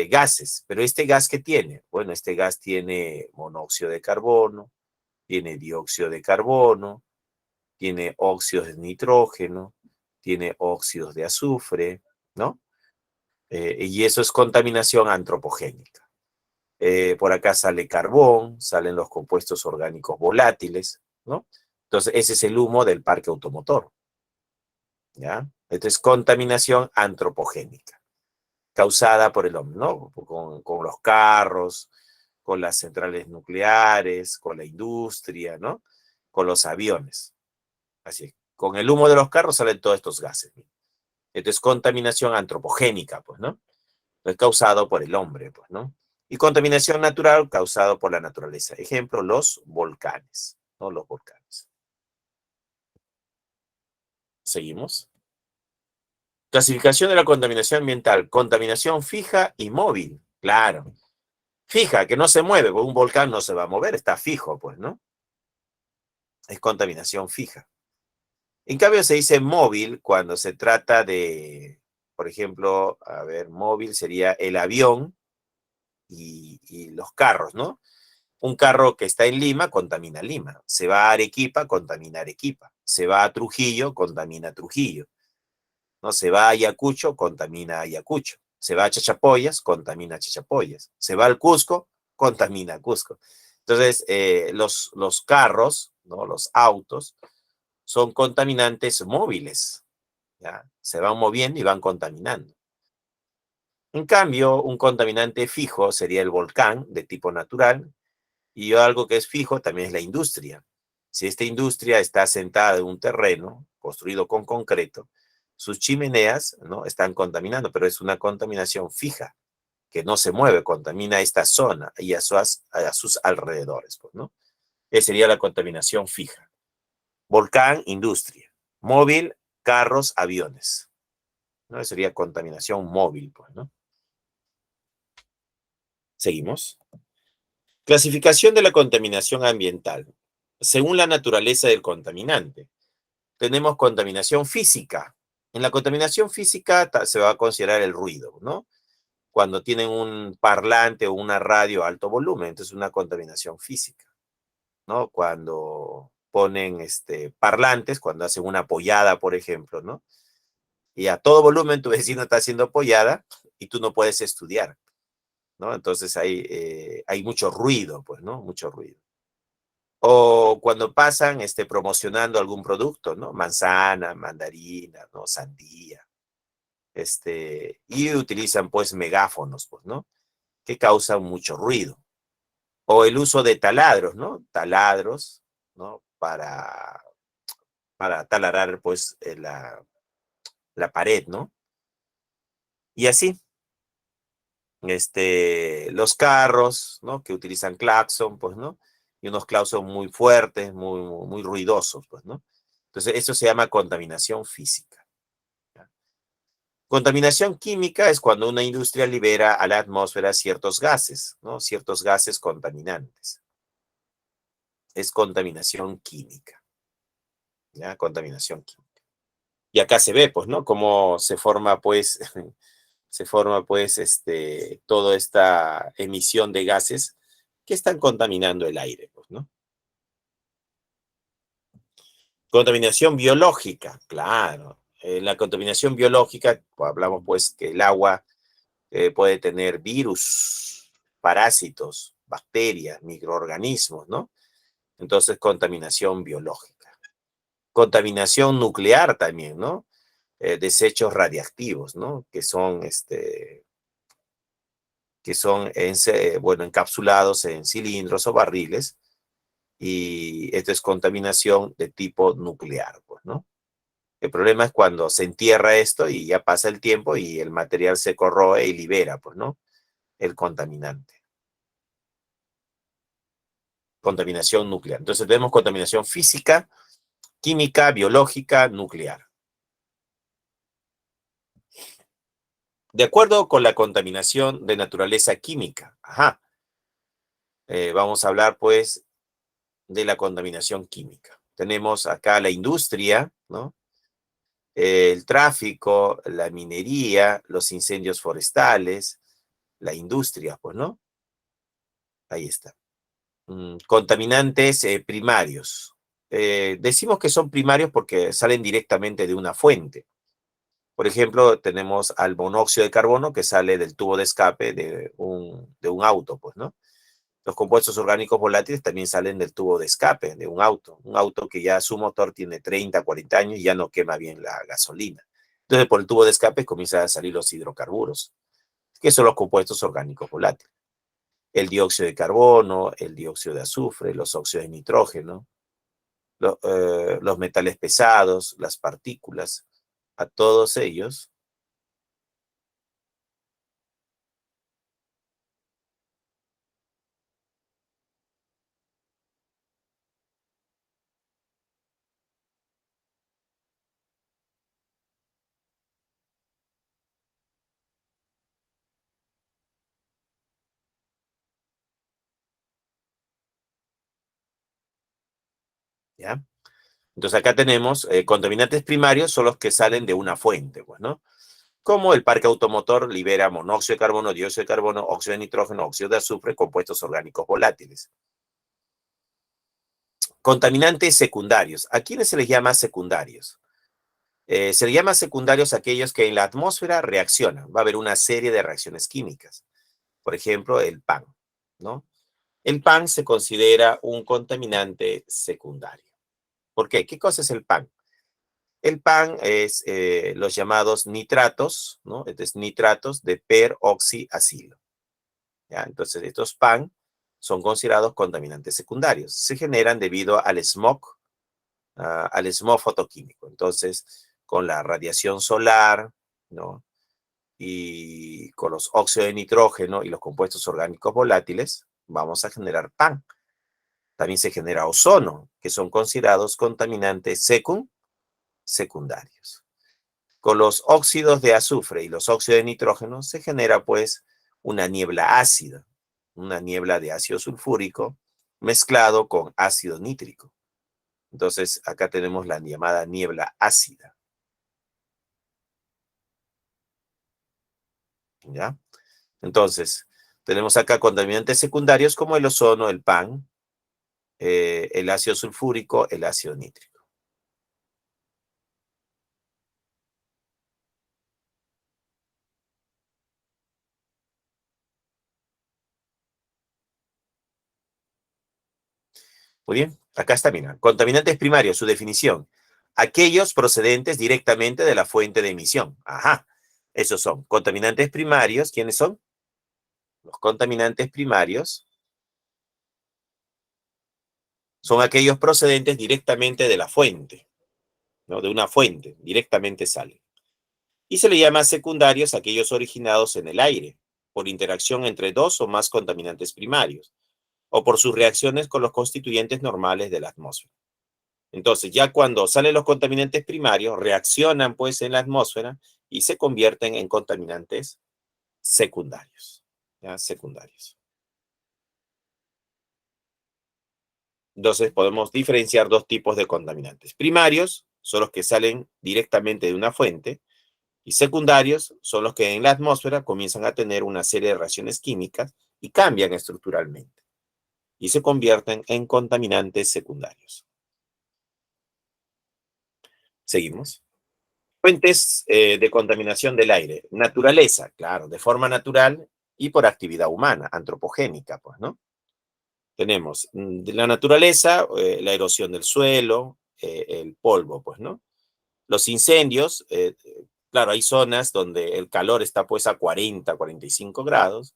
gases, pero ¿este gas qué tiene? Bueno, este gas tiene monóxido de carbono, tiene dióxido de carbono, tiene óxidos de nitrógeno, tiene óxidos de azufre, ¿no? Y eso es contaminación antropogénica. Por acá sale carbón, salen los compuestos orgánicos volátiles, ¿no? Entonces, ese es el humo del parque automotor, ¿ya? Esto es contaminación antropogénica, causada por el hombre, ¿no? Con los carros, con las centrales nucleares, con la industria, ¿no? Con los aviones. Así es. Con el humo de los carros salen todos estos gases. Esto es contaminación antropogénica, pues, ¿no? Es causado por el hombre, pues, ¿no? Y contaminación natural causado por la naturaleza. Ejemplo, los volcanes, ¿no? Los volcanes. Seguimos. Clasificación de la contaminación ambiental. Contaminación fija y móvil. Claro. Fija, que no se mueve, porque un volcán no se va a mover, está fijo, pues, ¿no? Es contaminación fija. En cambio, se dice móvil cuando se trata de, por ejemplo, a ver, móvil sería el avión y los carros, ¿no? Un carro que está en Lima contamina Lima. Se va a Arequipa, contamina Arequipa. Se va a Trujillo, contamina Trujillo. ¿No? Se va a Ayacucho, contamina Ayacucho. Se va a Chachapoyas, contamina Chachapoyas. Se va al Cusco, contamina Cusco. Entonces, los carros, ¿no? Los autos, son contaminantes móviles. ¿Ya? Se van moviendo y van contaminando. En cambio, un contaminante fijo sería el volcán de tipo natural, y algo que es fijo también es la industria. Si esta industria está asentada en un terreno construido con concreto, sus chimeneas, ¿no? Están contaminando, pero es una contaminación fija, que no se mueve, contamina esta zona y a sus alrededores, pues, ¿no? Esa sería la contaminación fija. Volcán, industria. Móvil, carros, aviones. ¿No? Esa sería contaminación móvil, pues, ¿no? Seguimos. Clasificación de la contaminación ambiental. Según la naturaleza del contaminante, tenemos contaminación física. En la contaminación física se va a considerar el ruido, ¿no? Cuando tienen un parlante o una radio a alto volumen, entonces es una contaminación física, ¿no? Cuando ponen parlantes, cuando hacen una pollada, por ejemplo, ¿no? Y a todo volumen tu vecino está haciendo pollada y tú no puedes estudiar, ¿no? Entonces hay mucho ruido, pues, ¿no? Mucho ruido. O cuando pasan promocionando algún producto, ¿no? Manzana, mandarina, ¿no? Sandía. Y utilizan pues megáfonos, pues, ¿no? Que causan mucho ruido. O el uso de taladros, ¿no? Taladros, ¿no? Para taladrar pues la pared, ¿no? Y así, los carros, ¿no? Que utilizan claxon, pues, ¿no? Y unos claxon muy fuertes, muy ruidosos, pues, ¿no? Entonces, eso se llama contaminación física. ¿Ya? Contaminación química es cuando una industria libera a la atmósfera ciertos gases, ¿no? Ciertos gases contaminantes. Es contaminación química. ¿Ya? Contaminación química. Y acá se ve, pues, ¿no? Cómo se forma, pues, toda esta emisión de gases que están contaminando el aire, pues, ¿no? Contaminación biológica, claro. La contaminación biológica, pues, hablamos pues que el agua puede tener virus, parásitos, bacterias, microorganismos, ¿no? Entonces, contaminación biológica. Contaminación nuclear también, ¿no? Desechos radiactivos, ¿no? Bueno, encapsulados en cilindros o barriles, y esto es contaminación de tipo nuclear, pues, ¿no? El problema es cuando se entierra esto y ya pasa el tiempo y el material se corroe y libera, pues, ¿no? El contaminante. Contaminación nuclear. Entonces tenemos contaminación física, química, biológica, nuclear. De acuerdo con la contaminación de naturaleza química, vamos a hablar pues de la contaminación química. Tenemos acá la industria, ¿no? El tráfico, la minería, los incendios forestales, la industria, pues, ¿no? Ahí está. Contaminantes primarios. Decimos que son primarios porque salen directamente de una fuente. Por ejemplo, tenemos al monóxido de carbono que sale del tubo de escape de un auto, pues, ¿no? Los compuestos orgánicos volátiles también salen del tubo de escape de un auto que ya su motor tiene 30, 40 años y ya no quema bien la gasolina. Entonces, por el tubo de escape comienzan a salir los hidrocarburos, que son los compuestos orgánicos volátiles. El dióxido de carbono, el dióxido de azufre, los óxidos de nitrógeno, los metales pesados, las partículas, a todos ellos ¿ya? Entonces acá tenemos contaminantes primarios, son los que salen de una fuente, pues, ¿no? Como el parque automotor libera monóxido de carbono, dióxido de carbono, óxido de nitrógeno, óxido de azufre, compuestos orgánicos volátiles. Contaminantes secundarios. ¿A quiénes se les llama secundarios? Se les llama secundarios a aquellos que en la atmósfera reaccionan. Va a haber una serie de reacciones químicas. Por ejemplo, el pan, ¿no? El pan se considera un contaminante secundario. ¿Por qué? ¿Qué cosa es el pan? El pan es los llamados nitratos, ¿no? Entonces, nitratos de peroxiacilo. ¿Ya? Entonces, estos pan son considerados contaminantes secundarios. Se generan debido al smog fotoquímico. Entonces, con la radiación solar, ¿no? Y con los óxidos de nitrógeno y los compuestos orgánicos volátiles, vamos a generar pan. También se genera ozono, que son considerados contaminantes secundarios. Con los óxidos de azufre y los óxidos de nitrógeno se genera pues una niebla ácida, una niebla de ácido sulfúrico mezclado con ácido nítrico. Entonces acá tenemos la llamada niebla ácida. ¿Ya? Entonces, tenemos acá contaminantes secundarios como el ozono, el pan, el ácido sulfúrico, el ácido nítrico. Muy bien, acá está, mira. Contaminantes primarios, su definición. Aquellos procedentes directamente de la fuente de emisión. Ajá, esos son contaminantes primarios. ¿Quiénes son? Los contaminantes primarios son aquellos procedentes directamente de la fuente, ¿no? De una fuente, directamente salen. Y se le llama secundarios a aquellos originados en el aire, por interacción entre dos o más contaminantes primarios, o por sus reacciones con los constituyentes normales de la atmósfera. Entonces, ya cuando salen los contaminantes primarios, reaccionan pues en la atmósfera y se convierten en contaminantes secundarios, ¿ya? Secundarios. Entonces, podemos diferenciar dos tipos de contaminantes. Primarios son los que salen directamente de una fuente, y secundarios son los que en la atmósfera comienzan a tener una serie de reacciones químicas y cambian estructuralmente y se convierten en contaminantes secundarios. Seguimos. Fuentes de contaminación del aire. Naturaleza, claro, de forma natural y por actividad humana, antropogénica, pues, ¿no? Tenemos de la naturaleza, la erosión del suelo, el polvo, pues, ¿no? Los incendios, claro, hay zonas donde el calor está pues a 40, 45 grados,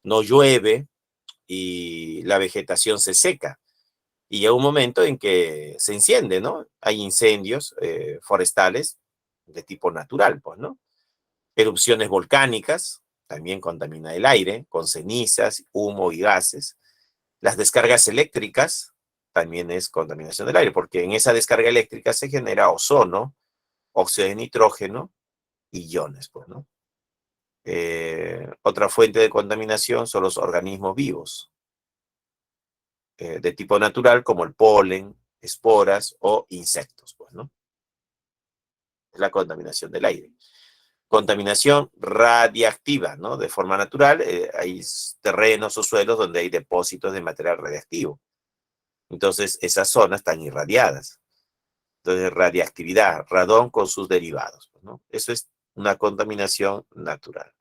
no llueve y la vegetación se seca. Y llega un momento en que se enciende, ¿no? Hay incendios forestales de tipo natural, pues, ¿no? Erupciones volcánicas, también contamina el aire, con cenizas, humo y gases. Las descargas eléctricas también es contaminación del aire, porque en esa descarga eléctrica se genera ozono, óxido de nitrógeno y iones, pues, ¿no? Otra fuente de contaminación son los organismos vivos, de tipo natural, como el polen, esporas o insectos, pues, ¿no? Es la contaminación del aire. Contaminación radiactiva, ¿no? De forma natural, hay terrenos o suelos donde hay depósitos de material radiactivo. Entonces, esas zonas están irradiadas. Entonces, radiactividad, radón con sus derivados, ¿no? Eso es una contaminación natural.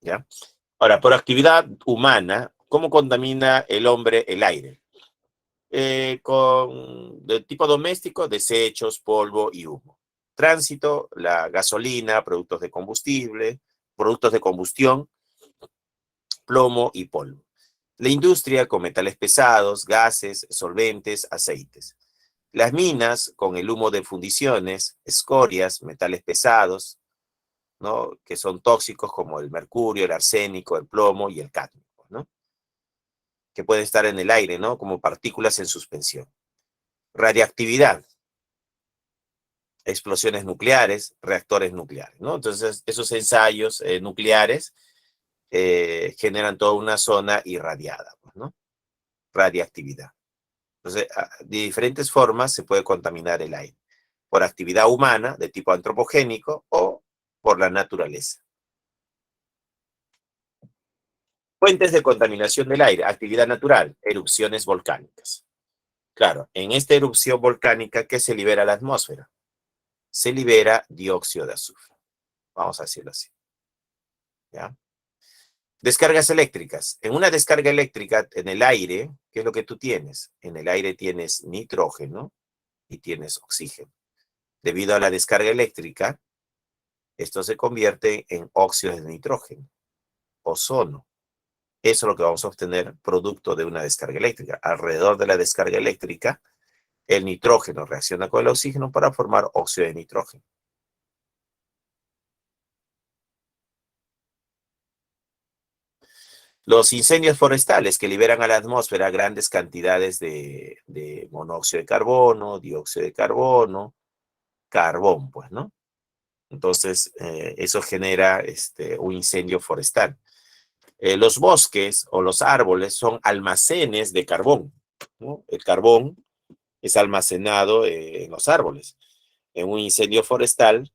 ¿Ya? Ahora, por actividad humana, ¿cómo contamina el hombre el aire? De tipo doméstico, desechos, polvo y humo. Tránsito, la gasolina, productos de combustible, productos de combustión, plomo y polvo. La industria con metales pesados, gases, solventes, aceites. Las minas con el humo de fundiciones, escorias, metales pesados, ¿no? Que son tóxicos como el mercurio, el arsénico, el plomo y el cadmio, ¿no? Que pueden estar en el aire, ¿no? Como partículas en suspensión. Radiactividad, explosiones nucleares, reactores nucleares, ¿no? Entonces, esos ensayos nucleares generan toda una zona irradiada, ¿no? Radiactividad. Entonces, de diferentes formas se puede contaminar el aire. Por actividad humana de tipo antropogénico o por la naturaleza. Fuentes de contaminación del aire, actividad natural, erupciones volcánicas. Claro, en esta erupción volcánica, ¿qué se libera a la atmósfera? Se libera dióxido de azufre. Vamos a decirlo así. ¿Ya? Descargas eléctricas. En una descarga eléctrica, en el aire, ¿qué es lo que tú tienes? En el aire tienes nitrógeno y tienes oxígeno. Debido a la descarga eléctrica, esto se convierte en óxido de nitrógeno, ozono. Eso es lo que vamos a obtener producto de una descarga eléctrica. Alrededor de la descarga eléctrica, el nitrógeno reacciona con el oxígeno para formar óxido de nitrógeno. Los incendios forestales que liberan a la atmósfera grandes cantidades de monóxido de carbono, dióxido de carbono, carbón, pues, ¿no? Entonces, eso genera un incendio forestal. Los bosques o los árboles son almacenes de carbón, ¿no? El carbón es almacenado en los árboles. En un incendio forestal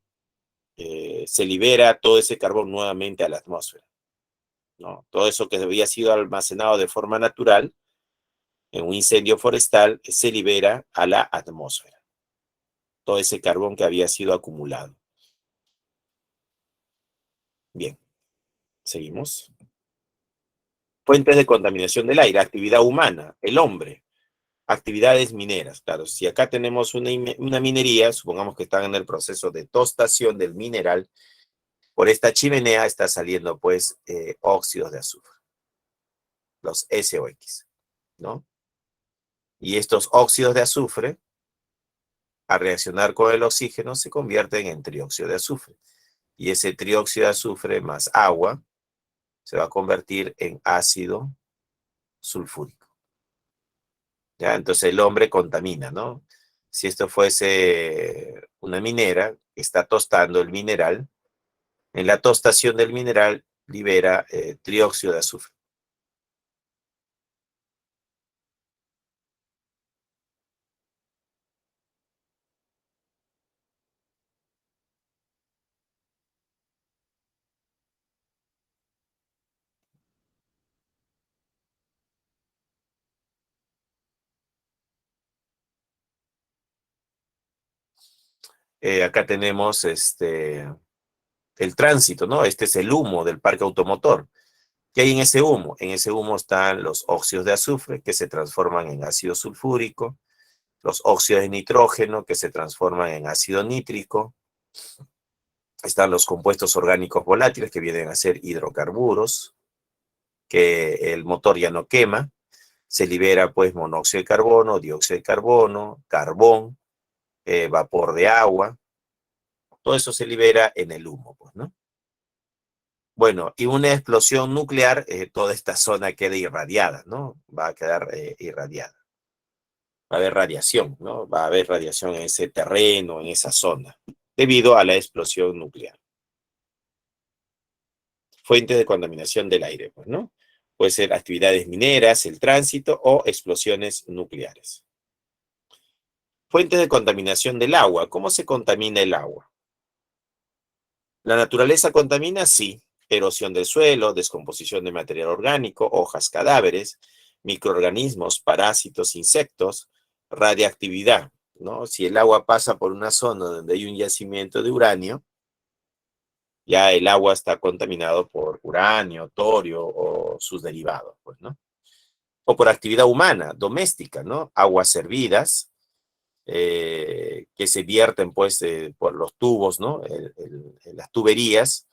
se libera todo ese carbón nuevamente a la atmósfera, ¿no? Todo eso que había sido almacenado de forma natural, en un incendio forestal se libera a la atmósfera. Todo ese carbón que había sido acumulado. Bien, seguimos. Fuentes de contaminación del aire, actividad humana, el hombre, actividades mineras. Claro, si acá tenemos una minería, supongamos que están en el proceso de tostación del mineral, por esta chimenea está saliendo pues óxidos de azufre, los SOX, ¿no? Y estos óxidos de azufre, al reaccionar con el oxígeno, se convierten en trióxido de azufre. Y ese trióxido de azufre más agua se va a convertir en ácido sulfúrico. ¿Ya? Entonces el hombre contamina, ¿no? Si esto fuese una minera que está tostando el mineral, en la tostación del mineral libera trióxido de azufre. Acá tenemos el tránsito, ¿no? Este es el humo del parque automotor. ¿Qué hay en ese humo? En ese humo están los óxidos de azufre que se transforman en ácido sulfúrico, los óxidos de nitrógeno que se transforman en ácido nítrico, están los compuestos orgánicos volátiles que vienen a ser hidrocarburos, que el motor ya no quema, se libera pues monóxido de carbono, dióxido de carbono, carbón, vapor de agua, todo eso se libera en el humo, pues, ¿no? Bueno, y una explosión nuclear, toda esta zona queda irradiada, ¿no? Va a quedar irradiada. Va a haber radiación, ¿no? Va a haber radiación en ese terreno, en esa zona, debido a la explosión nuclear. fuentes de contaminación del aire, pues, ¿no? Puede ser actividades mineras, el tránsito o explosiones nucleares. Fuentes de contaminación del agua. ¿Cómo se contamina el agua? ¿La naturaleza contamina? Sí. Erosión del suelo, descomposición de material orgánico, hojas, cadáveres, microorganismos, parásitos, insectos, radiactividad, ¿no? Si el agua pasa por una zona donde hay un yacimiento de uranio, ya el agua está contaminado por uranio, torio o sus derivados, pues, ¿no? O por actividad humana, doméstica, ¿no? Aguas servidas, que se vierten, pues, por los tubos, ¿no? Las tuberías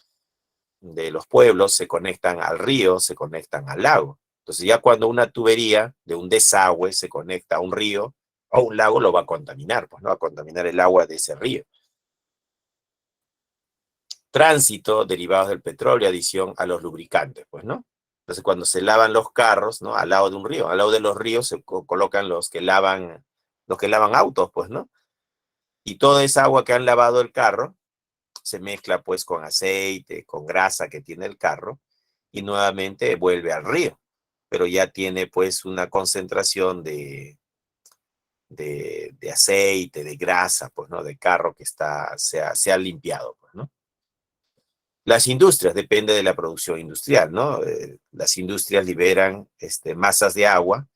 de los pueblos se conectan al río, se conectan al lago. Entonces, ya cuando una tubería de un desagüe se conecta a un río o un lago, lo va a contaminar, pues, ¿no? Va a contaminar el agua de ese río. Tránsito, derivados del petróleo, adición a los lubricantes, pues, ¿no? Entonces, cuando se lavan los carros, ¿no? Al lado de un río, al lado de los ríos se colocan los que lavan autos, pues, ¿no? Y toda esa agua que han lavado el carro se mezcla, pues, con aceite, con grasa que tiene el carro, y nuevamente vuelve al río, pero ya tiene, pues, una concentración de aceite, de grasa, pues, ¿no? De carro que se ha limpiado, pues, ¿no? Las industrias, depende de la producción industrial, ¿no? Las industrias liberan masas de agua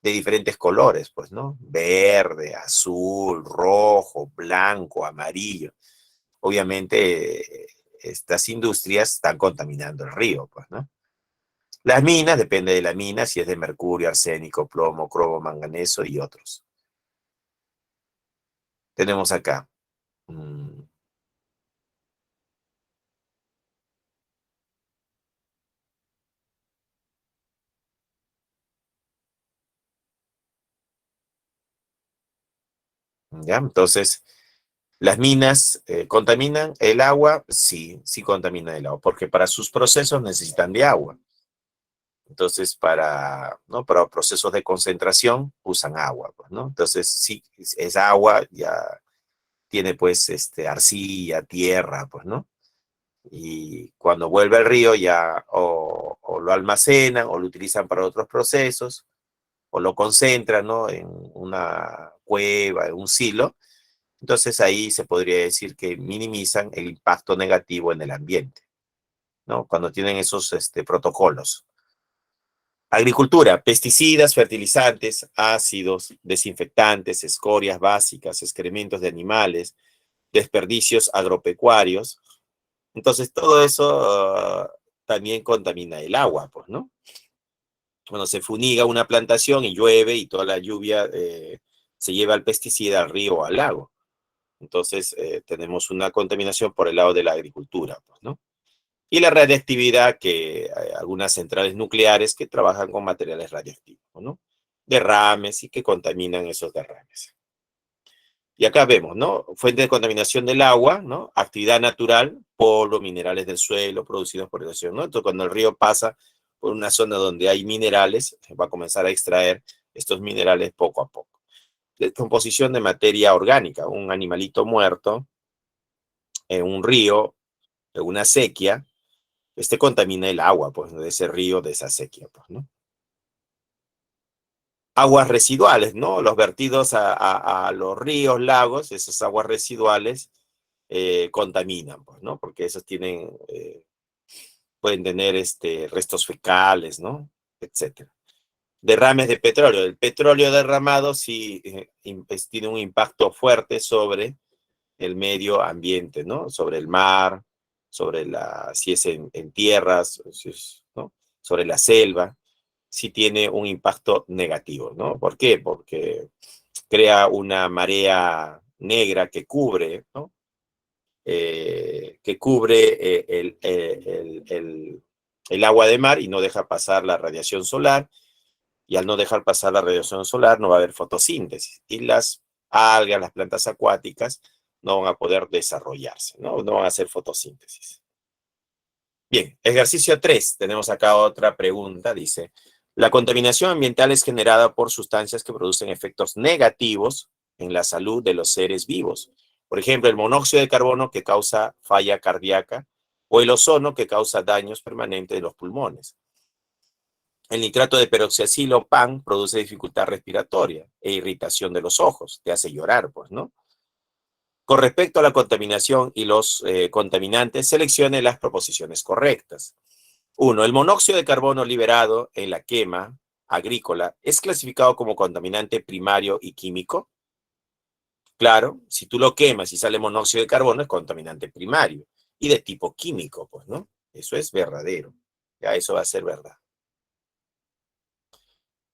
de diferentes colores, pues, ¿no? Verde, azul, rojo, blanco, amarillo. Obviamente, estas industrias están contaminando el río, pues, ¿no? Las minas, depende de la mina, si es de mercurio, arsénico, plomo, cromo, manganeso y otros. Tenemos acá. ¿Ya? Entonces, las minas contaminan el agua, sí, sí contaminan el agua, porque para sus procesos necesitan de agua. Entonces, ¿no? Para procesos de concentración usan agua, pues, ¿no? Entonces, sí, esa agua ya tiene, pues, arcilla, tierra, pues, ¿no? Y cuando vuelve al río ya o lo almacenan o lo utilizan para otros procesos o lo concentran, ¿no? En una cueva, en un silo. Entonces ahí se podría decir que minimizan el impacto negativo en el ambiente, ¿no? Cuando tienen esos protocolos. Agricultura, pesticidas, fertilizantes, ácidos, desinfectantes, escorias básicas, excrementos de animales, desperdicios agropecuarios. Entonces todo eso también contamina el agua, pues, ¿no? Cuando se funiga una plantación y llueve y toda la lluvia se lleva el pesticida al río o al lago. Entonces tenemos una contaminación por el lado de la agricultura, pues, ¿no? Y la radiactividad, que hay algunas centrales nucleares que trabajan con materiales radiactivos, ¿no? Derrames y que contaminan esos derrames. Y acá vemos, ¿no? Fuente de contaminación del agua, ¿no? Actividad natural, polvo, minerales del suelo producidos por erosión, ¿no? Entonces, cuando el río pasa por una zona donde hay minerales, va a comenzar a extraer estos minerales poco a poco. Descomposición de materia orgánica, un animalito muerto en un río, en una sequía, contamina el agua, pues, de ese río, de esa sequía, pues, ¿no? Aguas residuales, ¿no? Los vertidos a los ríos, lagos, esas aguas residuales contaminan, pues, ¿no? Porque esos pueden tener restos fecales, ¿no? Etcétera. Derrames de petróleo. El petróleo derramado sí tiene un impacto fuerte sobre el medio ambiente, ¿no? Sobre el mar, si es en tierras, ¿no? Sobre la selva, sí tiene un impacto negativo, ¿no? ¿Por qué? Porque crea una marea negra que cubre, ¿no? Que cubre el agua de mar y no deja pasar la radiación solar, y al no dejar pasar la radiación solar no va a haber fotosíntesis, y las algas, las plantas acuáticas, no van a poder desarrollarse, ¿no? No van a hacer fotosíntesis. Bien, ejercicio 3. Tenemos acá otra pregunta, dice: la contaminación ambiental es generada por sustancias que producen efectos negativos en la salud de los seres vivos. Por ejemplo, el monóxido de carbono, que causa falla cardíaca o el ozono, que causa daños permanentes de los pulmones. El nitrato de peroxiacilo, PAN, produce dificultad respiratoria e irritación de los ojos, te hace llorar, pues, ¿no? Con respecto a la contaminación y los contaminantes, seleccione las proposiciones correctas. 1. El monóxido de carbono liberado en la quema agrícola es clasificado como contaminante primario y químico. Claro, si tú lo quemas y sale monóxido de carbono es contaminante primario y de tipo químico, pues, ¿no? Eso es verdadero. Ya eso va a ser verdad.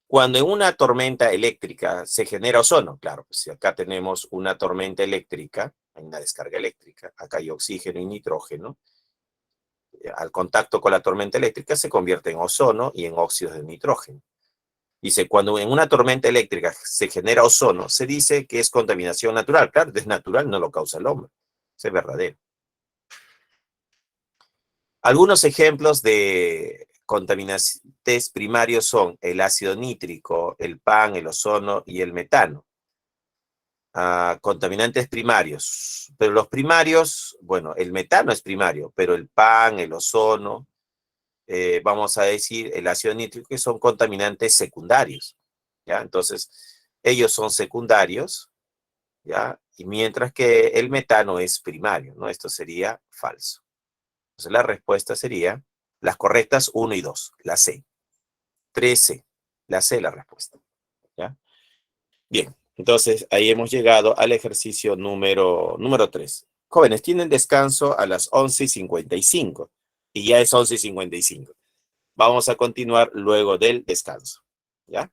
Cuando en una tormenta eléctrica se genera ozono, claro, pues si acá tenemos una tormenta eléctrica, hay una descarga eléctrica, acá hay oxígeno y nitrógeno, al contacto con la tormenta eléctrica se convierte en ozono y en óxidos de nitrógeno. Dice, cuando en una tormenta eléctrica se genera ozono, se dice que es contaminación natural. Claro, es natural, no lo causa el hombre. Eso es verdadero. Algunos ejemplos de contaminantes primarios son el ácido nítrico, el PAN, el ozono y el metano. Contaminantes primarios. Pero los primarios, bueno, el metano es primario, pero el PAN, el ozono, vamos a decir, el ácido nítrico, que son contaminantes secundarios, ¿ya? Entonces, ellos son secundarios, ¿ya? Y mientras que el metano es primario, ¿no? Esto sería falso. Entonces, la respuesta sería, las correctas 1 y 2, la C. 3C, la C la respuesta, ¿ya? Bien, entonces ahí hemos llegado al ejercicio número 3. Jóvenes, tienen descanso a las 11:55 y ya es 11:55. Vamos a continuar luego del descanso, ¿ya?